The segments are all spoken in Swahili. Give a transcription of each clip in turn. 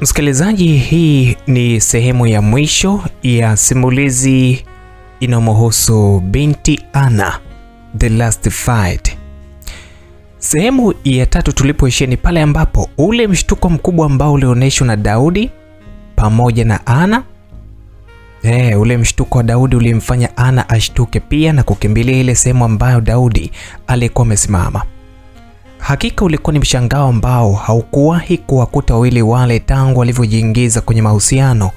Msikilizaji, hii ni sehemu ya mwisho ya simulizi inayomhusu binti Anna, The Last Fight. Sehemu ya 3 tulipoishia ni pale ambapo ule mshtuko mkubwa ambao ulionyeshwa na Daudi pamoja na Anna. Ule mshtuko wa Daudi ulimfanya Anna ashtuke pia na kukimbilia ile sehemu ambayo Daudi alikuwa amesimama. Hakika ulikuwa ni mshangao ambao haukuwahi kuwakuta wawili wale tangu walivyojiingiza kwenye mahusiano.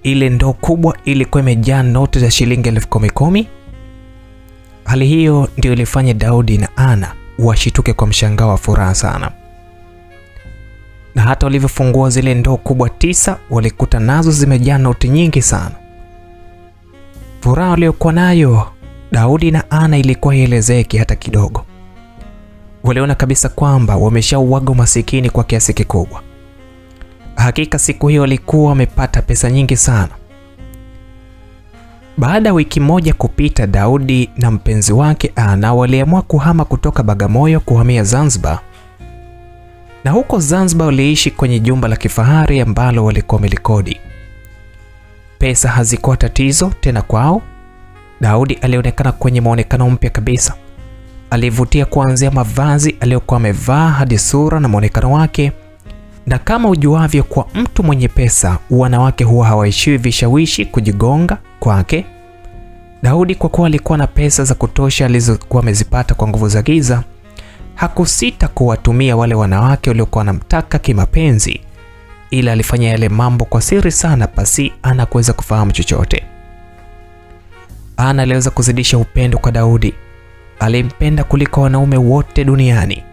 Ile ndoo kubwa ilikuwa imejaa noti za shilingi 10,000. Hali hiyo ndio ilifanya Daudi na Anna washituke kwa mshangao wa furaha sana. Na hata walivyofungua zile ndoo kubwa 9 walikuta nazo zimejaa noti nyingi sana. Furaha waliokuwa nayo Daudi na Anna ilikuwa haielezeki hata kidogo. Waliona kabisa kwamba wameshauaga masikini kwa kiasi kikubwa. Hakika siku hiyo walikuwa wamepata pesa nyingi sana. Baada ya wiki moja kupita, Daudi na mpenzi wake Anna waliamua kuhama kutoka Bagamoyo kuhamia Zanzibar. Na huko Zanzibar waliishi kwenye jumba la kifahari ambalo walikuwa wamelikodi. Pesa hazikuwa tatizo tena kwao. Daudi alionekana kwenye muonekano mpya kabisa. Alivutia kuanzia mavazi aliyokuwa amevaa hadi sura na muonekano wake. Na kama ujuavyo, kwa mtu mwenye pesa wanawake huwa hawaishiwi vishawishi kujigonga kwake. Daudi kwa kuwa alikuwa na pesa za kutosha alizokuwa amezipata kwa nguvu za giza, hakusita kuwatumia wale wanawake waliokuwa wanamtaka kimapenzi, ila alifanya yale mambo kwa siri sana pasi Anna kuweza kufahamu chochote. Anna aliweza kuzidisha upendo kwa Daudi. Alimpenda kuliko wanaume wote duniani.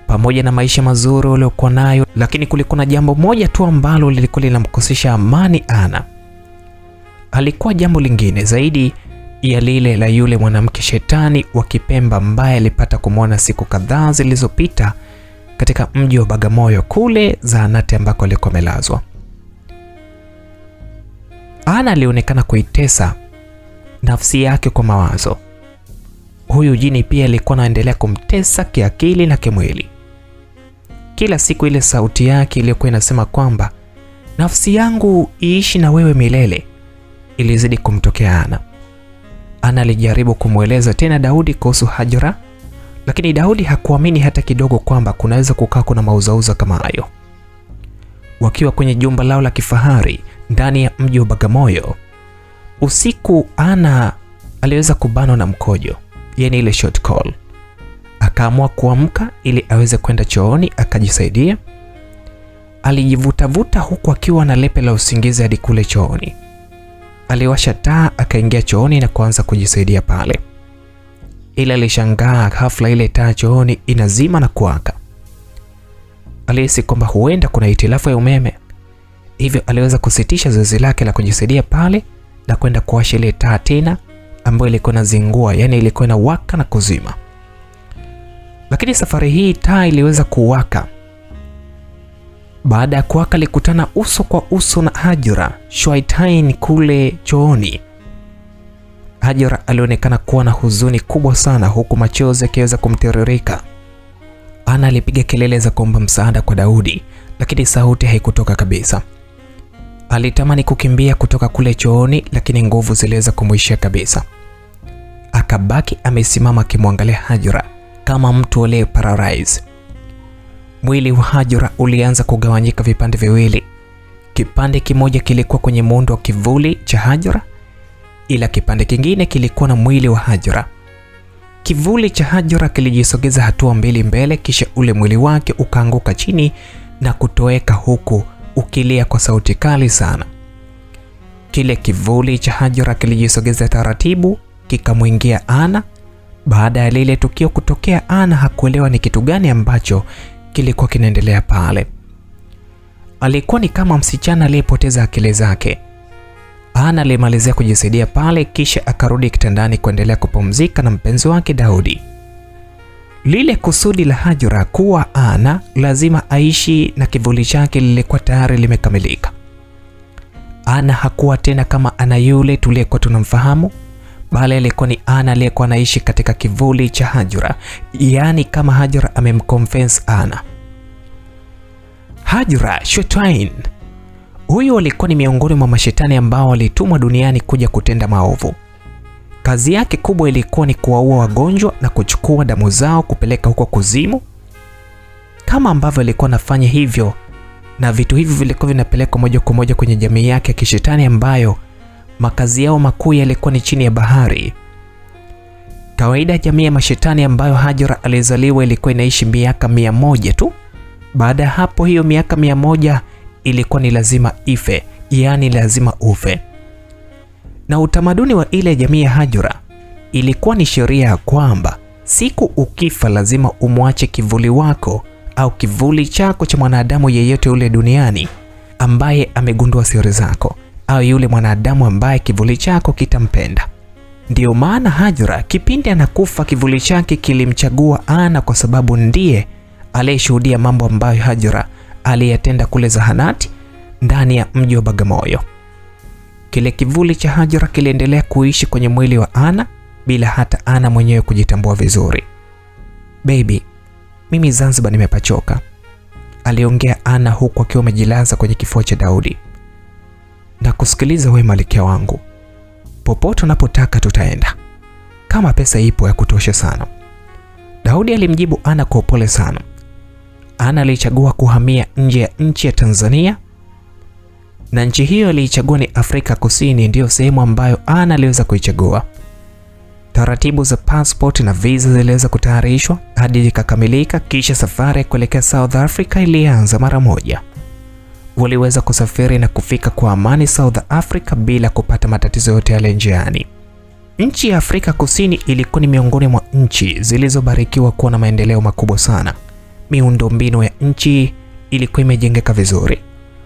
Pamoja na maisha mazuri waliokuwa nayo, lakini kulikuwa na jambo moja tu ambalo lilikuwa linamkosesha amani Anna. Alikuwa jambo lingine zaidi ya lile la yule mwanamke shetani wa Kipemba ambaye alipata kumwona siku kadhaa zilizopita katika mji wa Bagamoyo kule zahanati ambako alikuwa amelazwa. Anna alionekana kuitesa nafsi yake kwa mawazo. Huyu jini pia alikuwa anaendelea kumtesa kiakili na kimwili. Kila siku ile sauti yake iliyokuwa inasema kwamba nafsi yangu iishi na wewe milele ilizidi kumtokea Anna. Anna alijaribu kumweleza tena Daudi kuhusu Hajra, lakini Daudi hakuamini hata kidogo kwamba kunaweza kukaa kuna mauzauza kama hayo. Wakiwa kwenye jumba lao la kifahari ndani ya mji wa Bagamoyo, usiku Anna aliweza kubanwa na mkojo, yani ile short call. Akaamua kuamka ili aweze kwenda chooni akajisaidia. Alijivutavuta huku akiwa na lepe la usingizi hadi kule chooni. Aliwasha taa akaingia chooni na kuanza kujisaidia pale. Ila alishangaa ghafla ile taa chooni inazima na kuwaka. Alihisi kwamba huenda kuna hitilafu ya umeme. Hivyo aliweza kusitisha zoezi lake la kujisaidia pale na kwenda kuwasha ile taa tena ambayo ilikuwa inazingua, yani ilikuwa inawaka na kuzima. Lakini safari hii taa iliweza kuwaka. Baada ya kuwaka alikutana uso kwa uso na Hajra Shwaitain kule chooni. Hajra alionekana kuwa na huzuni kubwa sana huku machozi yakiweza kumtiririka. Anna alipiga kelele za kuomba msaada kwa Daudi, lakini sauti haikutoka kabisa. Alitamani kukimbia kutoka kule chooni, lakini nguvu ziliweza kumwishia kabisa. Akabaki amesimama akimwangalia Hajra kama mtu aliye paralyze. Mwili wa Hajra ulianza kugawanyika vipande viwili. Kipande kimoja kilikuwa kwenye muundo wa kivuli cha Hajra, ila kipande kingine kilikuwa na mwili wa Hajra. Kivuli cha Hajra kilijisogeza hatua 2 mbele, kisha ule mwili wake ukaanguka chini na kutoweka huku ukilia kwa sauti kali sana. Kile kivuli cha Hajra kilijisogeza taratibu kikamwingia Anna. Baada ya lile tukio kutokea, Anna hakuelewa ni kitu gani ambacho kilikuwa kinaendelea pale. Alikuwa ni kama msichana aliyepoteza akili zake. Anna alimalizia kujisaidia pale, kisha akarudi kitandani kuendelea kupumzika na mpenzi wake Daudi. Lile kusudi la Hajra kuwa Anna lazima aishi na kivuli chake lilikuwa tayari limekamilika. Anna hakuwa tena kama Anna yule tuliyekuwa tunamfahamu, bali alikuwa ni Anna aliyekuwa anaishi katika kivuli cha Hajra, yani kama Hajra amemconvince Anna. Hajra Shuaitine. Huyu alikuwa ni miongoni mwa mashetani ambao walitumwa duniani kuja kutenda maovu. Kazi yake kubwa ilikuwa ni kuwaua wagonjwa na kuchukua damu zao kupeleka huko kuzimu. Kama ambavyo alikuwa anafanya hivyo, na vitu hivi vilikuwa vinapelekwa moja kwa moja kwenye jamii yake ya kishetani ambayo makazi yao makuu yalikuwa ni chini ya bahari. Kawaida jamii ya mashetani ambayo Hajra alizaliwa ilikuwa inaishi miaka 100 tu. Baada ya hapo, hiyo miaka 100 ilikuwa ni lazima ife, yani lazima ufe. Na utamaduni wa ile jamii ya Hajra ilikuwa ni sheria ya kwamba siku ukifa lazima umwache kivuli wako au kivuli chako cha mwanadamu yeyote ule duniani ambaye amegundua siri zako, au yule mwanadamu ambaye kivuli chako kitampenda. Ndio maana Hajra kipindi anakufa kivuli chake kilimchagua Ana, kwa sababu ndiye aliyeshuhudia mambo ambayo Hajra aliyatenda kule zahanati ndani ya mji wa Bagamoyo. Kile kivuli cha Hajra kiliendelea kuishi kwenye mwili wa Ana bila hata Ana mwenyewe kujitambua vizuri. Baby, mimi Zanzibar nimepachoka, aliongea Ana huku akiwa amejilaza kwenye kifua cha Daudi. Na kusikiliza wewe malkia wangu, popote unapotaka tutaenda, kama pesa ipo ya kutosha sana. Daudi alimjibu Ana kwa upole sana. Ana alichagua kuhamia nje ya nchi ya Tanzania, na nchi hiyo aliichagua ni Afrika Kusini, ndiyo sehemu ambayo Ana aliweza kuichagua. Taratibu za passport na visa ziliweza kutayarishwa hadi ikakamilika, kisha safari kuelekea South Africa ilianza mara moja. Waliweza kusafiri na kufika kwa amani South Africa bila kupata matatizo yote yale njiani. Nchi ya Afrika Kusini ilikuwa ni miongoni mwa nchi zilizobarikiwa kuwa na maendeleo makubwa sana. Miundombinu ya nchi ilikuwa imejengeka vizuri,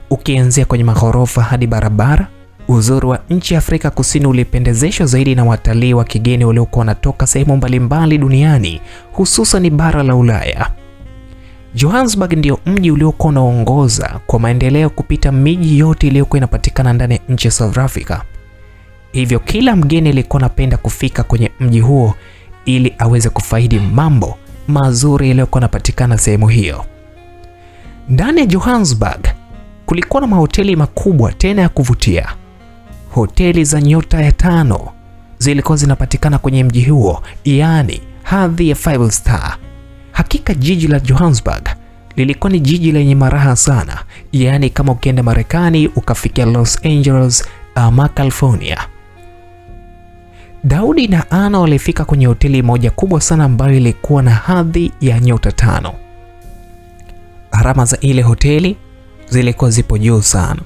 ukianzia kwenye maghorofa hadi barabara. Uzuri wa nchi ya Afrika Kusini ulipendezeshwa zaidi na watalii wa kigeni waliokuwa wanatoka sehemu mbalimbali duniani, hususan bara la Ulaya. Johannesburg ndio mji uliokuwa unaongoza kwa maendeleo kupita miji yote iliyokuwa inapatikana ndani ya nchi ya South Africa. Hivyo kila mgeni alikuwa anapenda kufika kwenye mji huo ili aweze kufaidi mambo mazuri yaliyokuwa yanapatikana sehemu hiyo. Ndani ya Johannesburg kulikuwa na mahoteli makubwa tena ya kuvutia. Hoteli za nyota ya 5 zilikuwa zinapatikana kwenye mji huo, yani hadhi ya 5 star. Hakika jiji la Johannesburg lilikuwa ni jiji lenye maraha sana, yani kama ukienda Marekani ukafikia Los Angeles ama California. Daudi na Ana walifika kwenye hoteli moja kubwa sana ambayo ilikuwa na hadhi ya nyota 5. Gharama za ile hoteli zilikuwa zipo juu sana,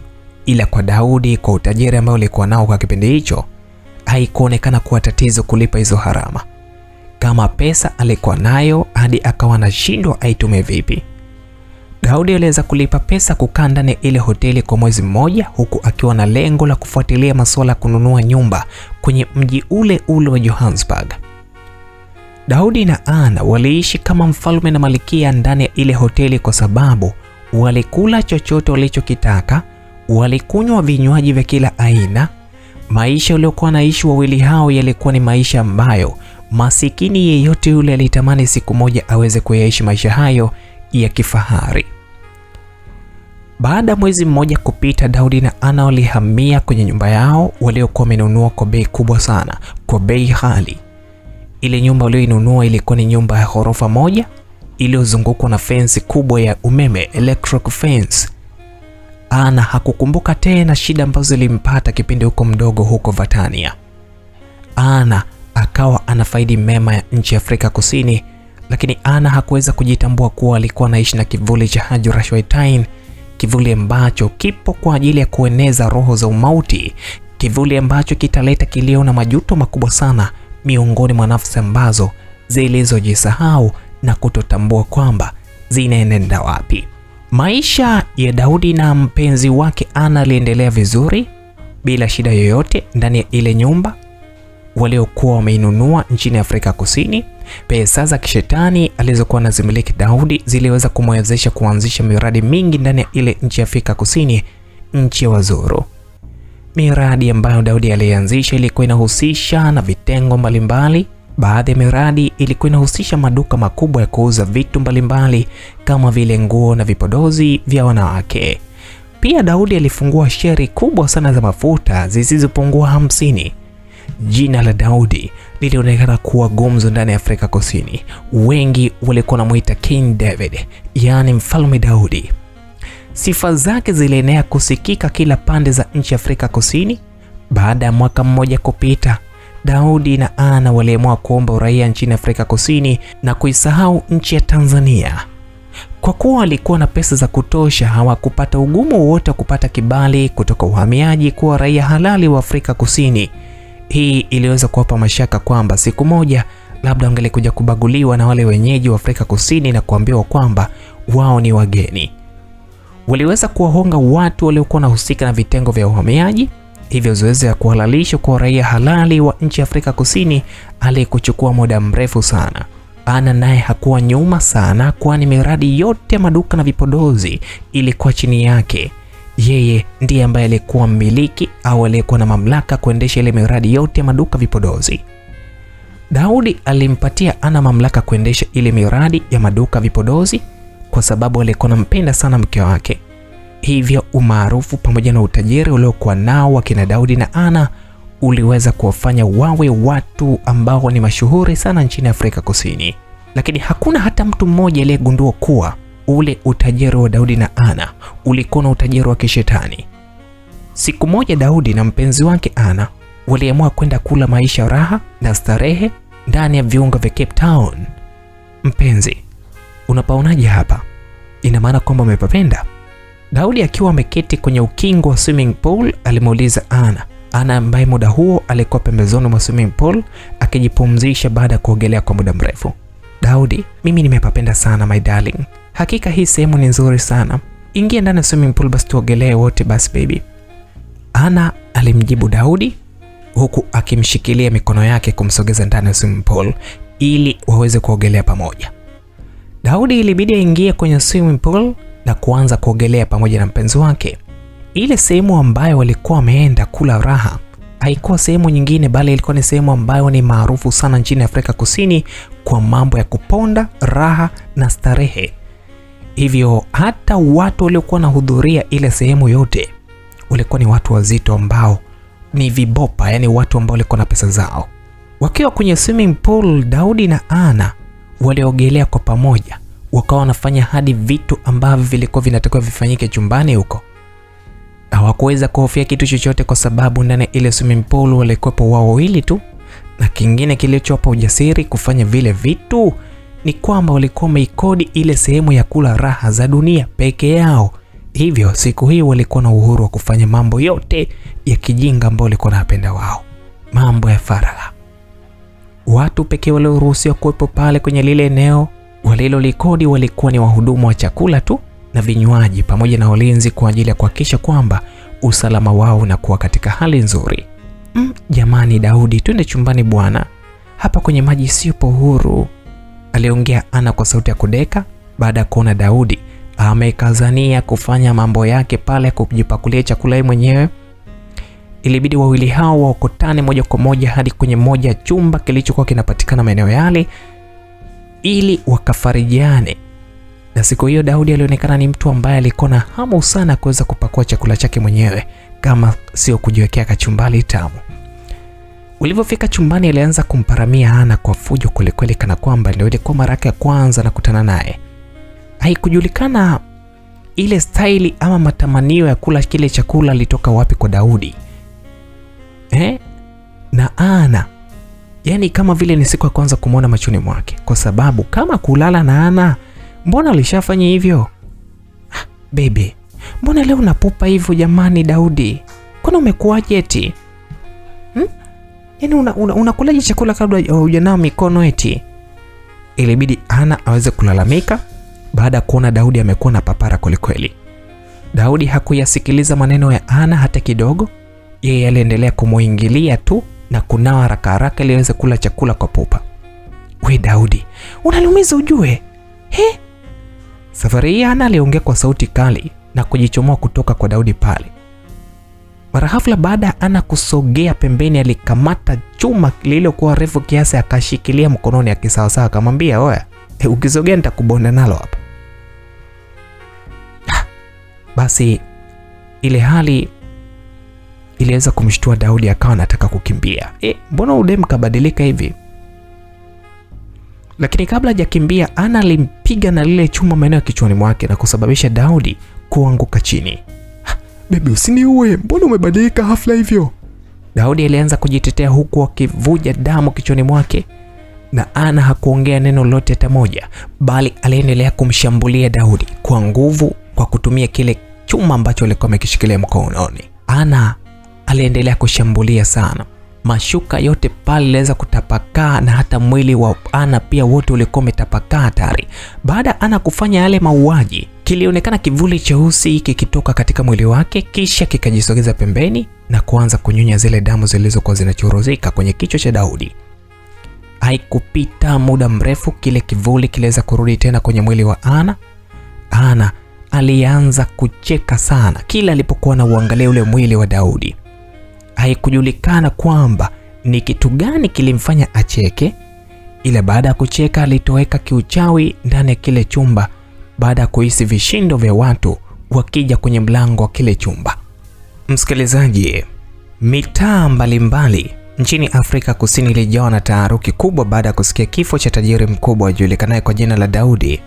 ila kwa Daudi, kwa utajiri ambao alikuwa nao kwa kipindi hicho, haikuonekana kuwa tatizo kulipa hizo gharama. Kama pesa alikuwa nayo hadi akawa anashindwa aitume vipi. Daudi aliweza kulipa pesa kukaa ndani ya ile hoteli kwa mwezi mmoja, huku akiwa na lengo la kufuatilia masuala ya kununua nyumba kwenye mji ule ule wa Johannesburg. Daudi na Ana waliishi kama mfalme na malkia ndani ya ile hoteli, kwa sababu walikula chochote walichokitaka, walikunywa vinywaji vya kila aina. Maisha waliokuwa naishi wawili hao yalikuwa ni maisha ambayo masikini yeyote yule alitamani siku moja aweze kuyaishi maisha hayo ya kifahari. Baada mwezi mmoja kupita, Daudi na Ana walihamia kwenye nyumba yao waliokuwa wamenunua kwa bei kubwa sana, kwa bei ghali. Ile nyumba walioinunua ilikuwa ni nyumba ya ghorofa moja iliyozungukwa na fence kubwa ya umeme, electric fence. Ana hakukumbuka tena shida ambazo zilimpata kipindi huko mdogo huko Vatania. Ana akawa anafaidi mema ya nchi ya Afrika Kusini, lakini Ana hakuweza kujitambua kuwa alikuwa anaishi na kivuli cha Hajra Shuaitine, kivuli ambacho kipo kwa ajili ya kueneza roho za umauti, kivuli ambacho kitaleta kilio na majuto makubwa sana miongoni mwa nafsi ambazo zilizojisahau na kutotambua kwamba zinaenenda wapi. Maisha ya Daudi na mpenzi wake Ana aliendelea vizuri bila shida yoyote ndani ya ile nyumba waliokuwa wameinunua nchini Afrika Kusini. Pesa za kishetani alizokuwa anazimiliki Daudi ziliweza kumwezesha kuanzisha miradi mingi ndani ya ile nchi ya Afrika Kusini, nchi ya wazuru. Miradi ambayo Daudi alianzisha ilikuwa inahusisha na vitengo mbalimbali Baadhi ya miradi ilikuwa inahusisha maduka makubwa ya kuuza vitu mbalimbali kama vile nguo na vipodozi vya wanawake. Pia Daudi alifungua sheri kubwa sana za mafuta zisizopungua 50. Jina la Daudi lilionekana kuwa gumzo ndani ya Afrika Kusini. Wengi walikuwa wanamuita King David, yaani Mfalme Daudi. Sifa zake zilienea kusikika kila pande za nchi ya Afrika Kusini. Baada ya mwaka mmoja kupita, Daudi na Anna waliamua kuomba uraia nchini Afrika Kusini na kuisahau nchi ya Tanzania. Kwa kuwa walikuwa na pesa za kutosha, hawakupata ugumu wowote wa kupata kibali kutoka uhamiaji kuwa raia halali wa Afrika Kusini. Hii iliweza kuwapa mashaka kwamba siku moja labda wangelikuja kubaguliwa na wale wenyeji wa Afrika Kusini na kuambiwa kwamba wao ni wageni. Waliweza kuwahonga watu waliokuwa wanahusika na vitengo vya uhamiaji. Hivyo zoezi la kuhalalisha kwa raia halali wa nchi ya Afrika Kusini alikuchukua muda mrefu sana. Anna naye hakuwa nyuma sana, kwani miradi yote ya maduka na vipodozi ilikuwa chini yake. Yeye ndiye ambaye alikuwa mmiliki au aliyekuwa na mamlaka kuendesha ile miradi yote ya maduka vipodozi. Daudi alimpatia Anna mamlaka kuendesha ile miradi ya maduka vipodozi kwa sababu alikuwa anampenda sana mke wake. Hivyo umaarufu pamoja na utajiri uliokuwa nao wakina Daudi na Anna uliweza kuwafanya wawe watu ambao ni mashuhuri sana nchini Afrika Kusini. Lakini hakuna hata mtu mmoja aliyegundua kuwa ule utajiri wa Daudi na Anna ulikuwa na utajiri wa kishetani. Siku moja Daudi na mpenzi wake Anna waliamua kwenda kula maisha raha na starehe ndani ya viunga vya Cape Town. Mpenzi, unapaonaje hapa? Ina maana kwamba umepapenda? Daudi akiwa ameketi kwenye ukingo wa swimming pool alimuuliza Anna. Anna ambaye muda huo alikuwa pembezoni mwa swimming pool akijipumzisha baada ya kuogelea kwa muda mrefu. Daudi, mimi nimepapenda sana my darling. Hakika hii sehemu ni nzuri sana. Ingia ndani ya swimming pool basi tuogelee wote basi baby. Anna alimjibu Daudi huku akimshikilia mikono yake kumsogeza ndani ya swimming pool ili waweze kuogelea pamoja. Daudi ilibidi aingie kwenye swimming pool na kuanza kuogelea pamoja na mpenzi wake. Ile sehemu ambayo walikuwa wameenda kula raha haikuwa sehemu nyingine, bali ilikuwa ni sehemu ambayo ni maarufu sana nchini Afrika Kusini kwa mambo ya kuponda, raha na starehe. Hivyo hata watu waliokuwa wanahudhuria ile sehemu yote walikuwa ni watu wazito ambao ni vibopa, yani watu ambao walikuwa na pesa zao. Wakiwa kwenye swimming pool, Daudi na Anna waliogelea kwa pamoja, wakawa wanafanya hadi vitu ambavyo vilikuwa vinatakiwa vifanyike chumbani huko. Hawakuweza kuhofia kitu chochote kwa sababu ndani ile swimming pool walikuwepo wao wawili tu. Na kingine kilichowapa ujasiri kufanya vile vitu ni kwamba walikuwa wameikodi ile sehemu ya kula raha za dunia peke yao. Hivyo siku hii walikuwa na uhuru wa kufanya mambo yote ya kijinga ambao walikuwa wanapenda wao, mambo ya faragha. Watu pekee walioruhusiwa kuwepo pale kwenye lile eneo walilolikodi walikuwa ni wahudumu wa chakula tu na vinywaji pamoja na walinzi kwa ajili ya kuhakikisha kwamba usalama wao unakuwa katika hali nzuri. Jamani Daudi, twende chumbani bwana. Hapa kwenye maji sipo huru, aliongea Anna kwa sauti ya kudeka baada ya kuona Daudi amekazania kufanya mambo yake pale kujipakulia chakula yeye mwenyewe. Ilibidi wawili hao waokotane moja kwa moja hadi kwenye moja ya chumba kilichokuwa kinapatikana maeneo yale ili wakafarijiane. Na siku hiyo Daudi alionekana ni mtu ambaye alikuwa na hamu sana kuweza kupakua chakula chake mwenyewe kama sio kujiwekea kachumbali tamu. Ulipofika chumbani alianza kumparamia Anna kwa fujo kweli kana kwamba ndio ilikuwa mara yake ya kwanza nakutana naye. Haikujulikana ile staili ama matamanio ya kula kile chakula litoka wapi kwa Daudi. Na Anna, yani kama vile ni siku ya kwanza kumuona machoni mwake, kwa sababu kama kulala na Anna, mbona alishafanya hivyo? Baby, mbona leo unapupa hivyo jamani Daudi? Kwani umekuaje eti? Yani unakulaje chakula kabla hujanawa mikono eti? Ilibidi Anna aweze kulalamika baada ya kuona Daudi amekuwa na papara kweli. Daudi hakuyasikiliza maneno ya Anna hata kidogo. Yeye aliendelea kumuingilia tu na kunawa haraka ili aweze kula chakula kwa pupa. We Daudi, unaniumiza ujue. Safari hii Anna aliongea kwa sauti kali na kujichomoa kutoka kwa Daudi pale. Mara ghafla baada ya Ana kusogea pembeni, alikamata chuma lililokuwa refu kiasi akashikilia mkononi akisawasawa, akamwambia, "Oya, ukisogea nitakubonda nalo hapa." Basi ile hali iliweza kumshtua Daudi, akawa anataka kukimbia. Mbona udem kabadilika hivi? Lakini kabla hajakimbia, Ana alimpiga na lile chuma maeneo ya kichwani mwake na kusababisha Daudi kuanguka chini. "Baby, usiniue, mbona umebadilika hafla hivyo?" Daudi alianza kujitetea huku akivuja damu kichwani mwake, na Ana hakuongea neno lolote hata moja, bali aliendelea kumshambulia Daudi kwa nguvu kwa kutumia kile chuma ambacho alikuwa amekishikilia mkononi. Ana aliendelea kushambulia sana. Mashuka yote pale yaliweza kutapakaa na hata mwili wa Ana pia wote ulikuwa umetapakaa hatari. Baada Ana kufanya yale mauaji, kilionekana kivuli cheusi kikitoka katika mwili wake, kisha kikajisogeza pembeni na kuanza kunyonya zile damu zilizokuwa zinachuruzika kwenye kichwa cha Daudi. Haikupita muda mrefu, kile kivuli kiliweza kurudi tena kwenye mwili wa Ana. Ana alianza kucheka sana kila alipokuwa na uangalia ule mwili wa Daudi. Haikujulikana kwamba ni kitu gani kilimfanya acheke, ila baada ya kucheka alitoweka kiuchawi ndani ya kile chumba baada ya kuhisi vishindo vya watu wakija kwenye mlango wa kile chumba. Msikilizaji, mitaa mbalimbali nchini Afrika Kusini ilijawa na taharuki kubwa baada ya kusikia kifo cha tajiri mkubwa ajulikanaye kwa jina la Daudi.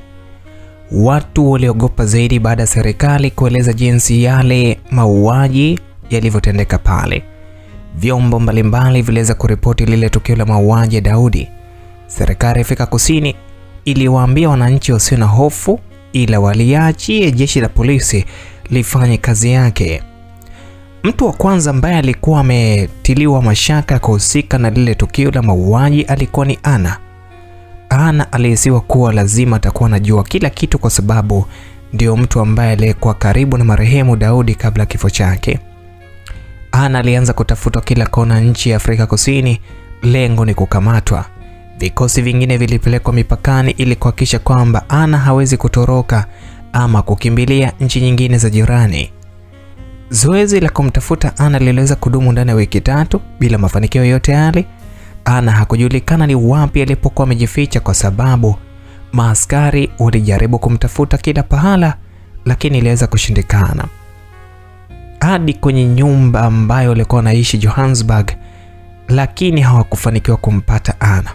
Watu waliogopa zaidi baada ya serikali kueleza jinsi yale mauaji yalivyotendeka pale. Vyombo mbalimbali viliweza kuripoti lile tukio la mauaji ya Daudi. Serikali ya Afrika Kusini iliwaambia wananchi wasio na hofu, ila waliachie jeshi la polisi lifanye kazi yake. Mtu wa kwanza ambaye alikuwa ametiliwa mashaka kuhusika na lile tukio la mauaji alikuwa ni Ana. Ana alihisiwa kuwa lazima atakuwa anajua kila kitu kwa sababu ndio mtu ambaye alikuwa karibu na marehemu Daudi kabla kifo chake. Ana alianza kutafuta kila kona nchi ya Afrika Kusini, lengo ni kukamatwa. Vikosi vingine vilipelekwa mipakani ili kuhakikisha kwamba Ana hawezi kutoroka ama kukimbilia nchi nyingine za jirani. Zoezi la kumtafuta Ana liliweza kudumu ndani ya wiki 3 bila mafanikio yote yale. Ana hakujulikana ni wapi alipokuwa amejificha kwa sababu maaskari walijaribu kumtafuta kila pahala, lakini iliweza kushindikana. Hadi kwenye nyumba ambayo alikuwa anaishi Johannesburg, lakini hawakufanikiwa kumpata Ana.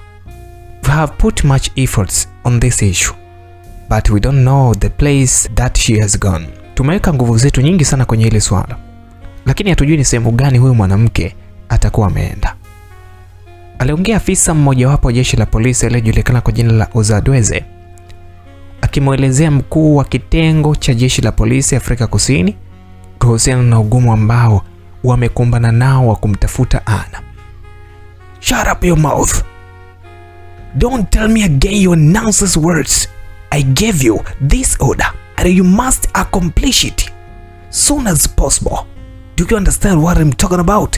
We have put much efforts on this issue, but we don't know the place that she has gone. Tumeweka nguvu zetu nyingi sana kwenye hili swala, lakini hatujui ni sehemu gani huyu mwanamke atakuwa ameenda. Aliongea afisa mmoja wapo wa jeshi la polisi aliyejulikana kwa jina la Ozadweze, akimwelezea mkuu wa kitengo cha jeshi la polisi Afrika Kusini kuhusiana na ugumu ambao wamekumbana nao wa kumtafuta Ana. "Shut up your mouth. Don't tell me again your nonsense words. I gave you this order and you must accomplish it soon as possible. Do you understand what I'm talking about?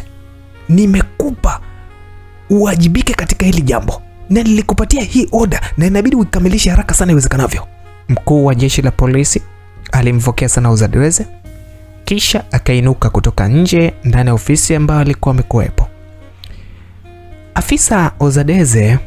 Nimekupa uwajibike katika hili jambo na nilikupatia hii order na inabidi ukamilishe haraka sana iwezekanavyo." Mkuu wa jeshi la polisi alimvokea sana Ozadweze, kisha akainuka kutoka nje ndani ya ofisi ambayo alikuwa amekuepo. Afisa Ozadweze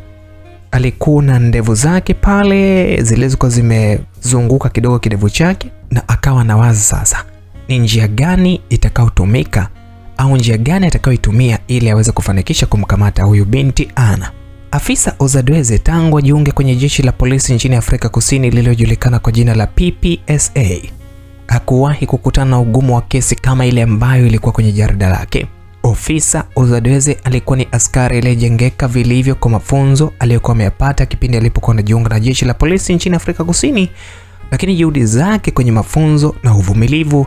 alikuwa na ndevu zake pale zilizokuwa zimezunguka kidogo kidevu chake, na akawa nawaza sasa ni njia gani itakayotumika au njia gani atakayoitumia ili aweze kufanikisha kumkamata huyu binti Ana. Afisa Ozadweze tangu ajiunge kwenye jeshi la polisi nchini Afrika Kusini lililojulikana kwa jina la PPSA hakuwahi kukutana na ugumu wa kesi kama ile ambayo ilikuwa kwenye jarida lake. Ofisa Ozadweze alikuwa ni askari aliyejengeka vilivyo kwa mafunzo aliyokuwa ameyapata kipindi alipokuwa anajiunga na jeshi la polisi nchini Afrika Kusini, lakini juhudi zake kwenye mafunzo na uvumilivu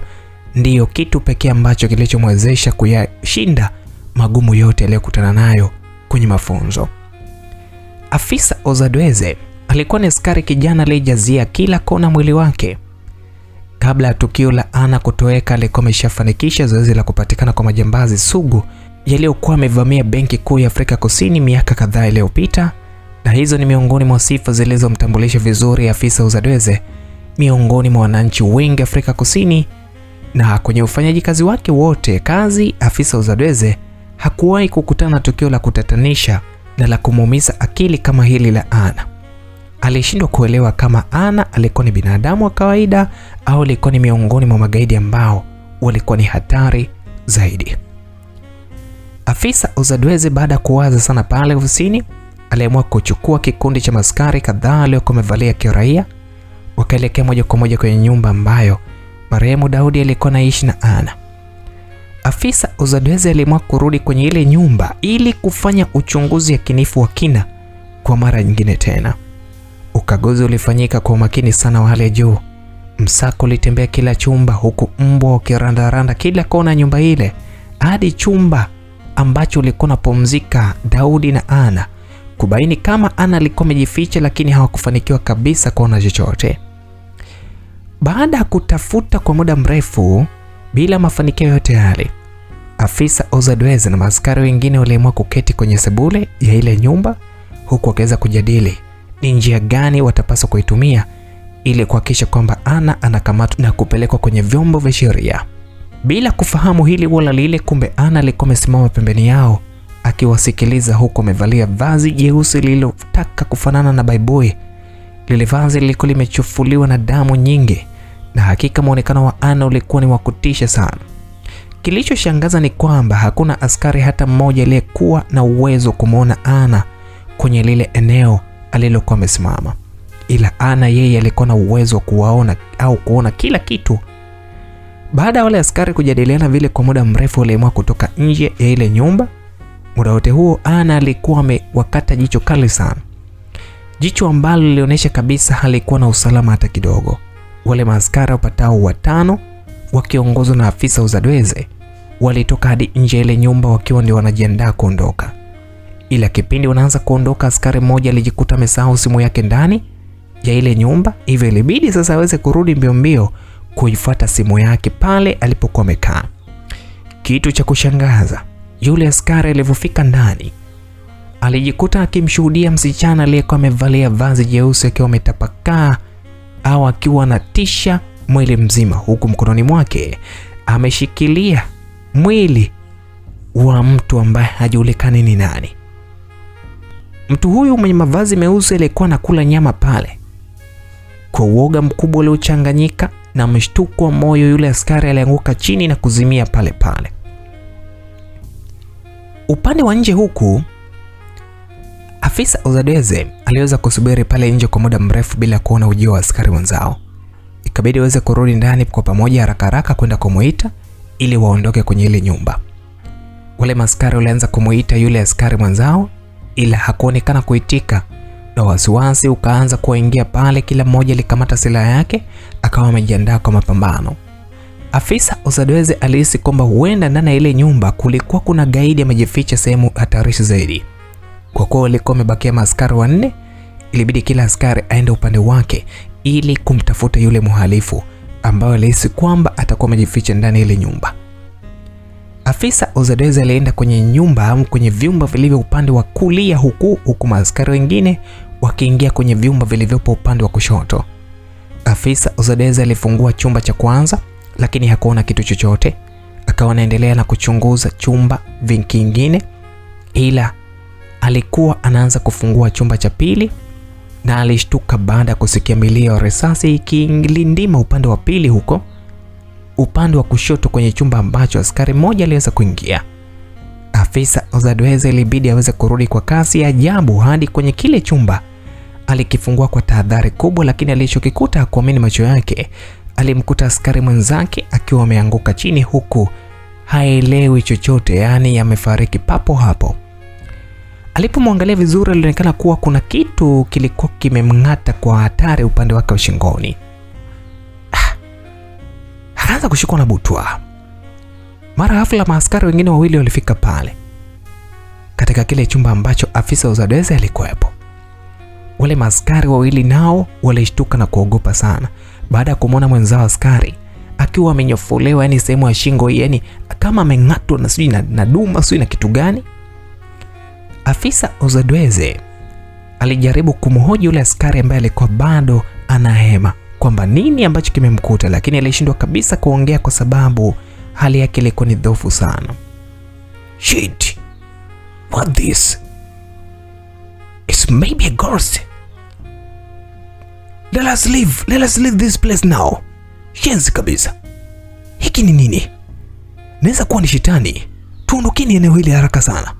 ndiyo kitu pekee ambacho kilichomwezesha kuyashinda magumu yote aliyokutana nayo kwenye mafunzo. Afisa Ozadweze alikuwa ni askari kijana aliyejazia kila kona mwili wake. Kabla ya tukio la Ana kutoweka, alikuwa ameshafanikisha zoezi la kupatikana kwa majambazi sugu yaliyokuwa amevamia benki kuu ya Afrika Kusini miaka kadhaa iliyopita, na hizo ni miongoni mwa sifa zilizomtambulisha vizuri afisa Ozadweze miongoni mwa wananchi wengi Afrika Kusini Na kwenye ufanyaji kazi wake wote kazi, afisa Uzadweze hakuwahi kukutana na tukio la kutatanisha na la kumuumiza akili kama hili la Anna. Alishindwa kuelewa kama Anna alikuwa ni binadamu wa kawaida au alikuwa ni miongoni mwa magaidi ambao walikuwa ni hatari zaidi. Afisa Uzadweze baada ya kuwaza sana pale ofisini, aliamua kuchukua kikundi cha maskari kadhaa waliokuwa wamevalia kiraia, wakaelekea moja kwa moja kwenye nyumba ambayo marehemu Daudi alikuwa anaishi na Anna. Afisa Uzadweze aliamua kurudi kwenye ile nyumba ili kufanya uchunguzi yakinifu wa kina kwa mara nyingine tena. Ukaguzi ulifanyika kwa umakini sana wa hali ya juu. Msako ulitembea kila chumba, huku mbwa wakirandaranda kila kona nyumba ile, hadi chumba ambacho ulikuwa napumzika Daudi na Anna, kubaini kama Anna alikuwa amejificha, lakini hawakufanikiwa kabisa kuona chochote. Baada ya kutafuta kwa muda mrefu bila mafanikio yote yale, afisa Uzadweze na maaskari wengine waliamua kuketi kwenye sebule ya ile nyumba, huku wakaweza kujadili ni njia gani watapaswa kuitumia ili kuhakikisha kwamba Anna anakamatwa na kupelekwa kwenye vyombo vya sheria. Bila kufahamu hili wala lile, kumbe Anna alikuwa amesimama pembeni yao akiwasikiliza, huku amevalia vazi jeusi lililotaka kufanana na baibui. Lile vazi lilikuwa limechufuliwa na damu nyingi, na hakika muonekano wa Anna ulikuwa ni wa kutisha sana. Kilichoshangaza ni kwamba hakuna askari hata mmoja aliyekuwa na uwezo kumuona Anna kwenye lile eneo alilokuwa amesimama, ila Anna yeye alikuwa na uwezo wa kuwaona au kuona kila kitu. Baada ya wale askari kujadiliana vile kwa muda mrefu, waliamua kutoka nje ya ile nyumba. Muda wote huo Anna alikuwa amewakata jicho kali sana, jicho ambalo lilionyesha kabisa halikuwa na usalama hata kidogo. Wale maaskari wapatao 5 wakiongozwa na afisa Uzadweze walitoka hadi nje ya ile nyumba wakiwa ndio wanajiandaa kuondoka. Ila kipindi wanaanza kuondoka, askari mmoja alijikuta amesahau simu yake ndani ya ile nyumba, hivyo ilibidi sasa aweze kurudi mbio mbio kuifuata simu yake pale alipokuwa amekaa. Kitu cha kushangaza, yule askari alivyofika ndani alijikuta akimshuhudia msichana aliyekuwa amevalia vazi jeusi akiwa ametapakaa au akiwa anatisha mwili mzima, huku mkononi mwake ameshikilia mwili wa mtu ambaye hajulikani ni nani. Mtu huyu mwenye mavazi meusi alikuwa anakula nyama pale. Kwa uoga mkubwa uliochanganyika na mshtuko wa moyo, yule askari alianguka chini na kuzimia pale pale. Upande wa nje huku, afisa Uzadweze aliweza kusubiri pale nje kwa muda mrefu bila kuona ujio wa askari wenzao. Ikabidi waweze kurudi ndani kwa pamoja haraka haraka kwenda kumuita ili waondoke kwenye ile nyumba. Wale maskari walianza kumuita yule askari mwenzao, ila hakuonekana kuitika, na wasiwasi ukaanza kuingia pale. Kila mmoja alikamata silaha yake akawa amejiandaa kwa mapambano. Afisa Uzadweze alihisi kwamba huenda ndani ya ile nyumba kulikuwa kuna gaidi amejificha sehemu hatarishi zaidi. Kwa kuwa walikuwa wamebakia maaskari 4, ilibidi kila askari aende upande wake ili kumtafuta yule mhalifu ambaye alihisi kwamba atakuwa amejificha ndani ya ile nyumba. Afisa Uzadweze alienda kwenye nyumba au kwenye vyumba vilivyo upande wa kulia, huku maaskari wengine wakiingia kwenye vyumba vilivyopo upande wa kushoto. Afisa Uzadweze alifungua chumba cha kwanza, lakini hakuona kitu chochote. Akawa anaendelea na kuchunguza chumba vingine, ila alikuwa anaanza kufungua chumba cha pili, na alishtuka baada ya kusikia milio ya risasi ikilindima upande wa pili, huko upande wa kushoto kwenye chumba ambacho askari mmoja aliweza kuingia. Afisa Uzadweze ilibidi aweze kurudi kwa kasi ya ajabu hadi kwenye kile chumba. Alikifungua kwa tahadhari kubwa, lakini alichokikuta hakuamini macho yake. Alimkuta askari mwenzake akiwa ameanguka chini, huku haelewi chochote, yani amefariki papo hapo. Alipomwangalia vizuri, alionekana kuwa kuna kitu kilikuwa kimemng'ata kwa hatari upande wake wa shingoni. Akaanza kushikwa na butwa. Mara hafla maaskari wengine 2 walifika pale katika kile chumba ambacho afisa Uzadweze alikuwepo. Wale maaskari 2 nao walishtuka na kuogopa sana baada ya kumwona mwenzao askari akiwa amenyofolewa, yani sehemu ya shingo, yani kama ameng'atwa na sijui na duma sijui na kitu gani. Afisa Uzadweze alijaribu kumhoji yule askari ambaye alikuwa bado anahema kwamba nini ambacho kimemkuta, lakini alishindwa kabisa kuongea kwa sababu hali yake ilikuwa ni dhaifu sana. Shit. What this? It's maybe a ghost. Let us leave this place now. Shenzi kabisa. Hiki ni nini? Naweza kuwa ni shetani. Tuondokeni eneo hili haraka sana.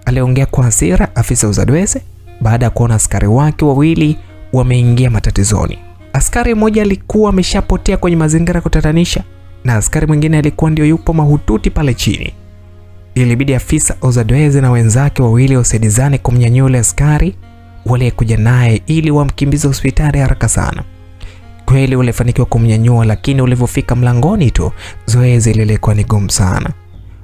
Aliongea kwa hasira afisa Uzadweze baada ya kuona askari wake wawili wameingia matatizoni. Askari mmoja alikuwa ameshapotea kwenye mazingira kutatanisha na askari mwingine alikuwa ndio yupo mahututi pale chini. Ilibidi afisa Uzadweze na wenzake wawili wasaidizane kumnyanyua yule askari waliyekuja naye ili wamkimbize hospitali haraka sana. Kweli walifanikiwa kumnyanyua, lakini ulipofika mlangoni tu zoezi lilikuwa ni gumu sana.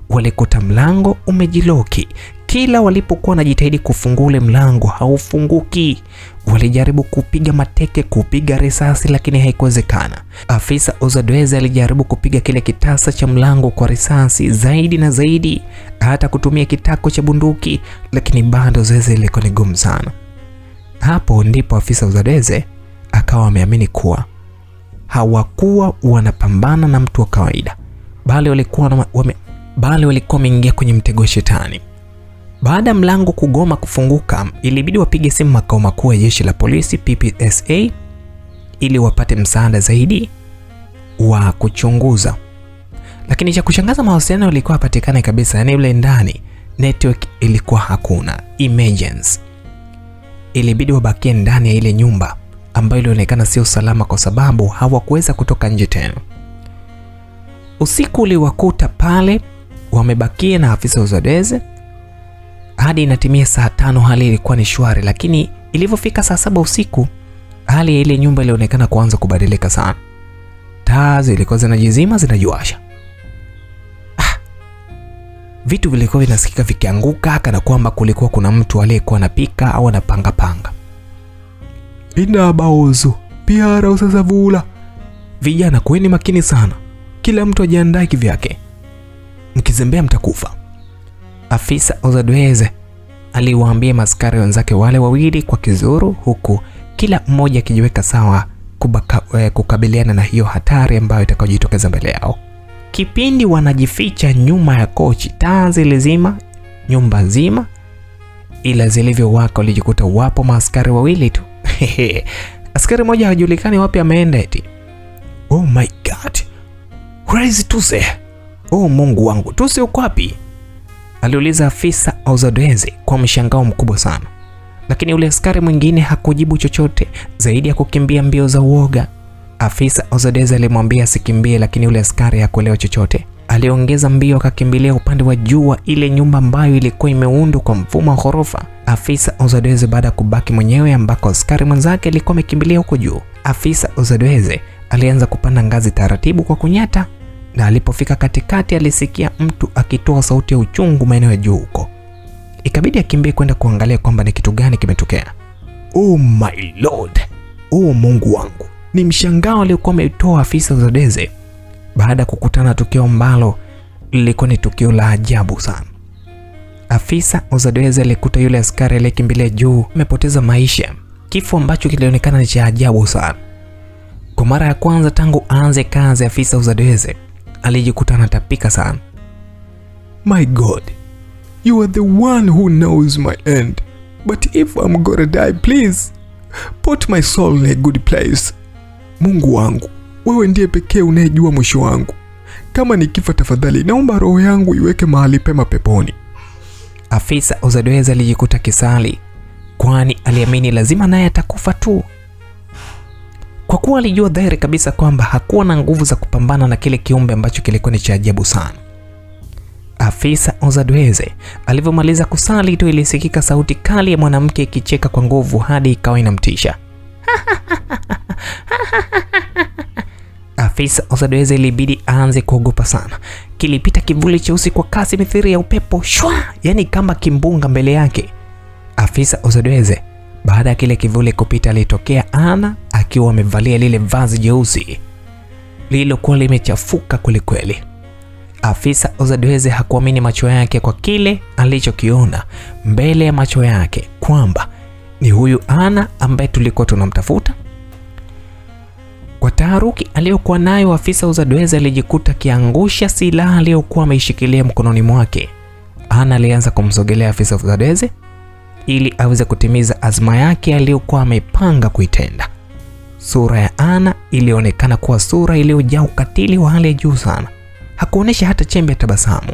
Walikuta mlango umejiloki. Kila walipokuwa wanajitahidi kufungua ule mlango haufunguki. Walijaribu kupiga mateke, kupiga risasi, lakini haikuwezekana. Afisa Uzadweze alijaribu kupiga kile kitasa cha mlango kwa risasi zaidi na zaidi, hata kutumia kitako cha bunduki, lakini bado zoezi lilikuwa ni gumu sana. Hapo ndipo afisa Uzadweze akawa ameamini kuwa hawakuwa wanapambana na mtu wa kawaida, bali walikuwa wameingia kwenye mtego wa shetani. Baada ya mlango kugoma kufunguka, ilibidi wapige simu makao makuu ya jeshi la polisi PPSA ili wapate msaada zaidi wa kuchunguza. Lakini cha kushangaza, mawasiliano yalikuwa hapatikani kabisa. Yani yule ndani network ilikuwa hakuna. Emergency. Ilibidi wabakie ndani ya ile nyumba ambayo ilionekana sio salama kwa sababu hawakuweza kutoka nje tena. Usiku uliwakuta pale wamebakia na afisa Uzadweze hadi inatimia saa 5. Hali ilikuwa ni shwari, lakini ilivyofika saa 7 usiku hali ya ile nyumba ilionekana kuanza kubadilika sana. Taa zilikuwa zinajizima, zinajiwasha. Vitu vilikuwa vinasikika vikianguka kana kwamba kulikuwa kuna mtu aliyekuwa anapika au anapanga panga. Ina baozo piara usasavula. Vijana kuweni makini sana. Kila mtu ajiandae kivyake. Mkizembea mtakufa. Afisa Uzadweze aliwaambia maskari wenzake wale wawili kwa Kizuru, huku kila mmoja akijiweka sawa kukabiliana na hiyo hatari ambayo itakayojitokeza mbele yao. Kipindi wanajificha nyuma ya kochi, taa zilizima nyumba nzima, ila zilivyowaka walijikuta wapo maaskari wawili tu. Askari mmoja hajulikani wapi ameenda eti. Oh my god. Where is Tuse? Oh Mungu wangu, Tuse uko wapi? Aliuliza afisa Uzadweze kwa mshangao mkubwa sana. Lakini ule askari mwingine hakujibu chochote zaidi ya kukimbia mbio za uoga. Afisa Uzadweze alimwambia asikimbie, lakini ule askari hakuelewa chochote. Aliongeza mbio akakimbilia upande wa juu wa ile nyumba ambayo ilikuwa imeundwa kwa mfumo wa ghorofa. Afisa Uzadweze baada kubaki mwenyewe ambako askari mwenzake alikuwa amekimbilia huko juu. Afisa Uzadweze alianza kupanda ngazi taratibu kwa kunyata, na alipofika katikati alisikia mtu akitoa sauti ya uchungu maeneo ya juu huko. Ikabidi akimbie kwenda kuangalia kwamba ni kitu gani kimetokea. Oh my lord. Oh Mungu wangu. Ni mshangao aliokuwa ametoa afisa Uzadweze baada ya kukutana tukio ambalo lilikuwa ni tukio la ajabu sana. Afisa Uzadweze alikuta yule askari aliyekimbilia juu amepoteza maisha, kifo ambacho kilionekana ni cha ajabu sana. Kwa mara ya kwanza tangu aanze kazi, afisa Uzadweze alijikuta anatapika sana. My God, you are the one who knows my end. But if I'm gonna die, please put my soul in a good place. Mungu wangu, wewe ndiye pekee unayejua mwisho wangu. Kama nikifa, tafadhali naomba roho yangu iweke mahali pema peponi. Afisa Uzadweze alijikuta kisali, kwani aliamini lazima naye atakufa tu. Kwa kuwa alijua dhahiri kabisa kwamba hakuwa na nguvu za kupambana na kile kiumbe ambacho kilikuwa ni cha ajabu sana. Afisa Uzadweze alivyomaliza kusali tu ilisikika sauti kali ya mwanamke ikicheka kwa nguvu hadi ikawa inamtisha. Afisa Uzadweze ilibidi aanze kuogopa sana. Kilipita kivuli cheusi kwa kasi mithiri ya upepo, shwa, yani kama kimbunga mbele yake. Afisa Uzadweze baada ya kile kivuli kupita alitokea Ana akiwa amevalia lile vazi jeusi lililokuwa limechafuka kweli. Afisa Uzadweze hakuamini macho yake kwa kile alichokiona mbele ya macho yake, kwamba ni huyu Ana ambaye tulikuwa tunamtafuta. Kwa taharuki aliyokuwa nayo, afisa Uzadweze alijikuta akiangusha silaha aliyokuwa ameishikilia mkononi mwake. Ana alianza kumsogelea afisa Uzadweze ili aweze kutimiza azma yake aliyokuwa amepanga kuitenda. Sura ya Ana ilionekana kuwa sura iliyojaa ukatili wa hali ya juu sana. Hakuonesha hata chembe ya tabasamu.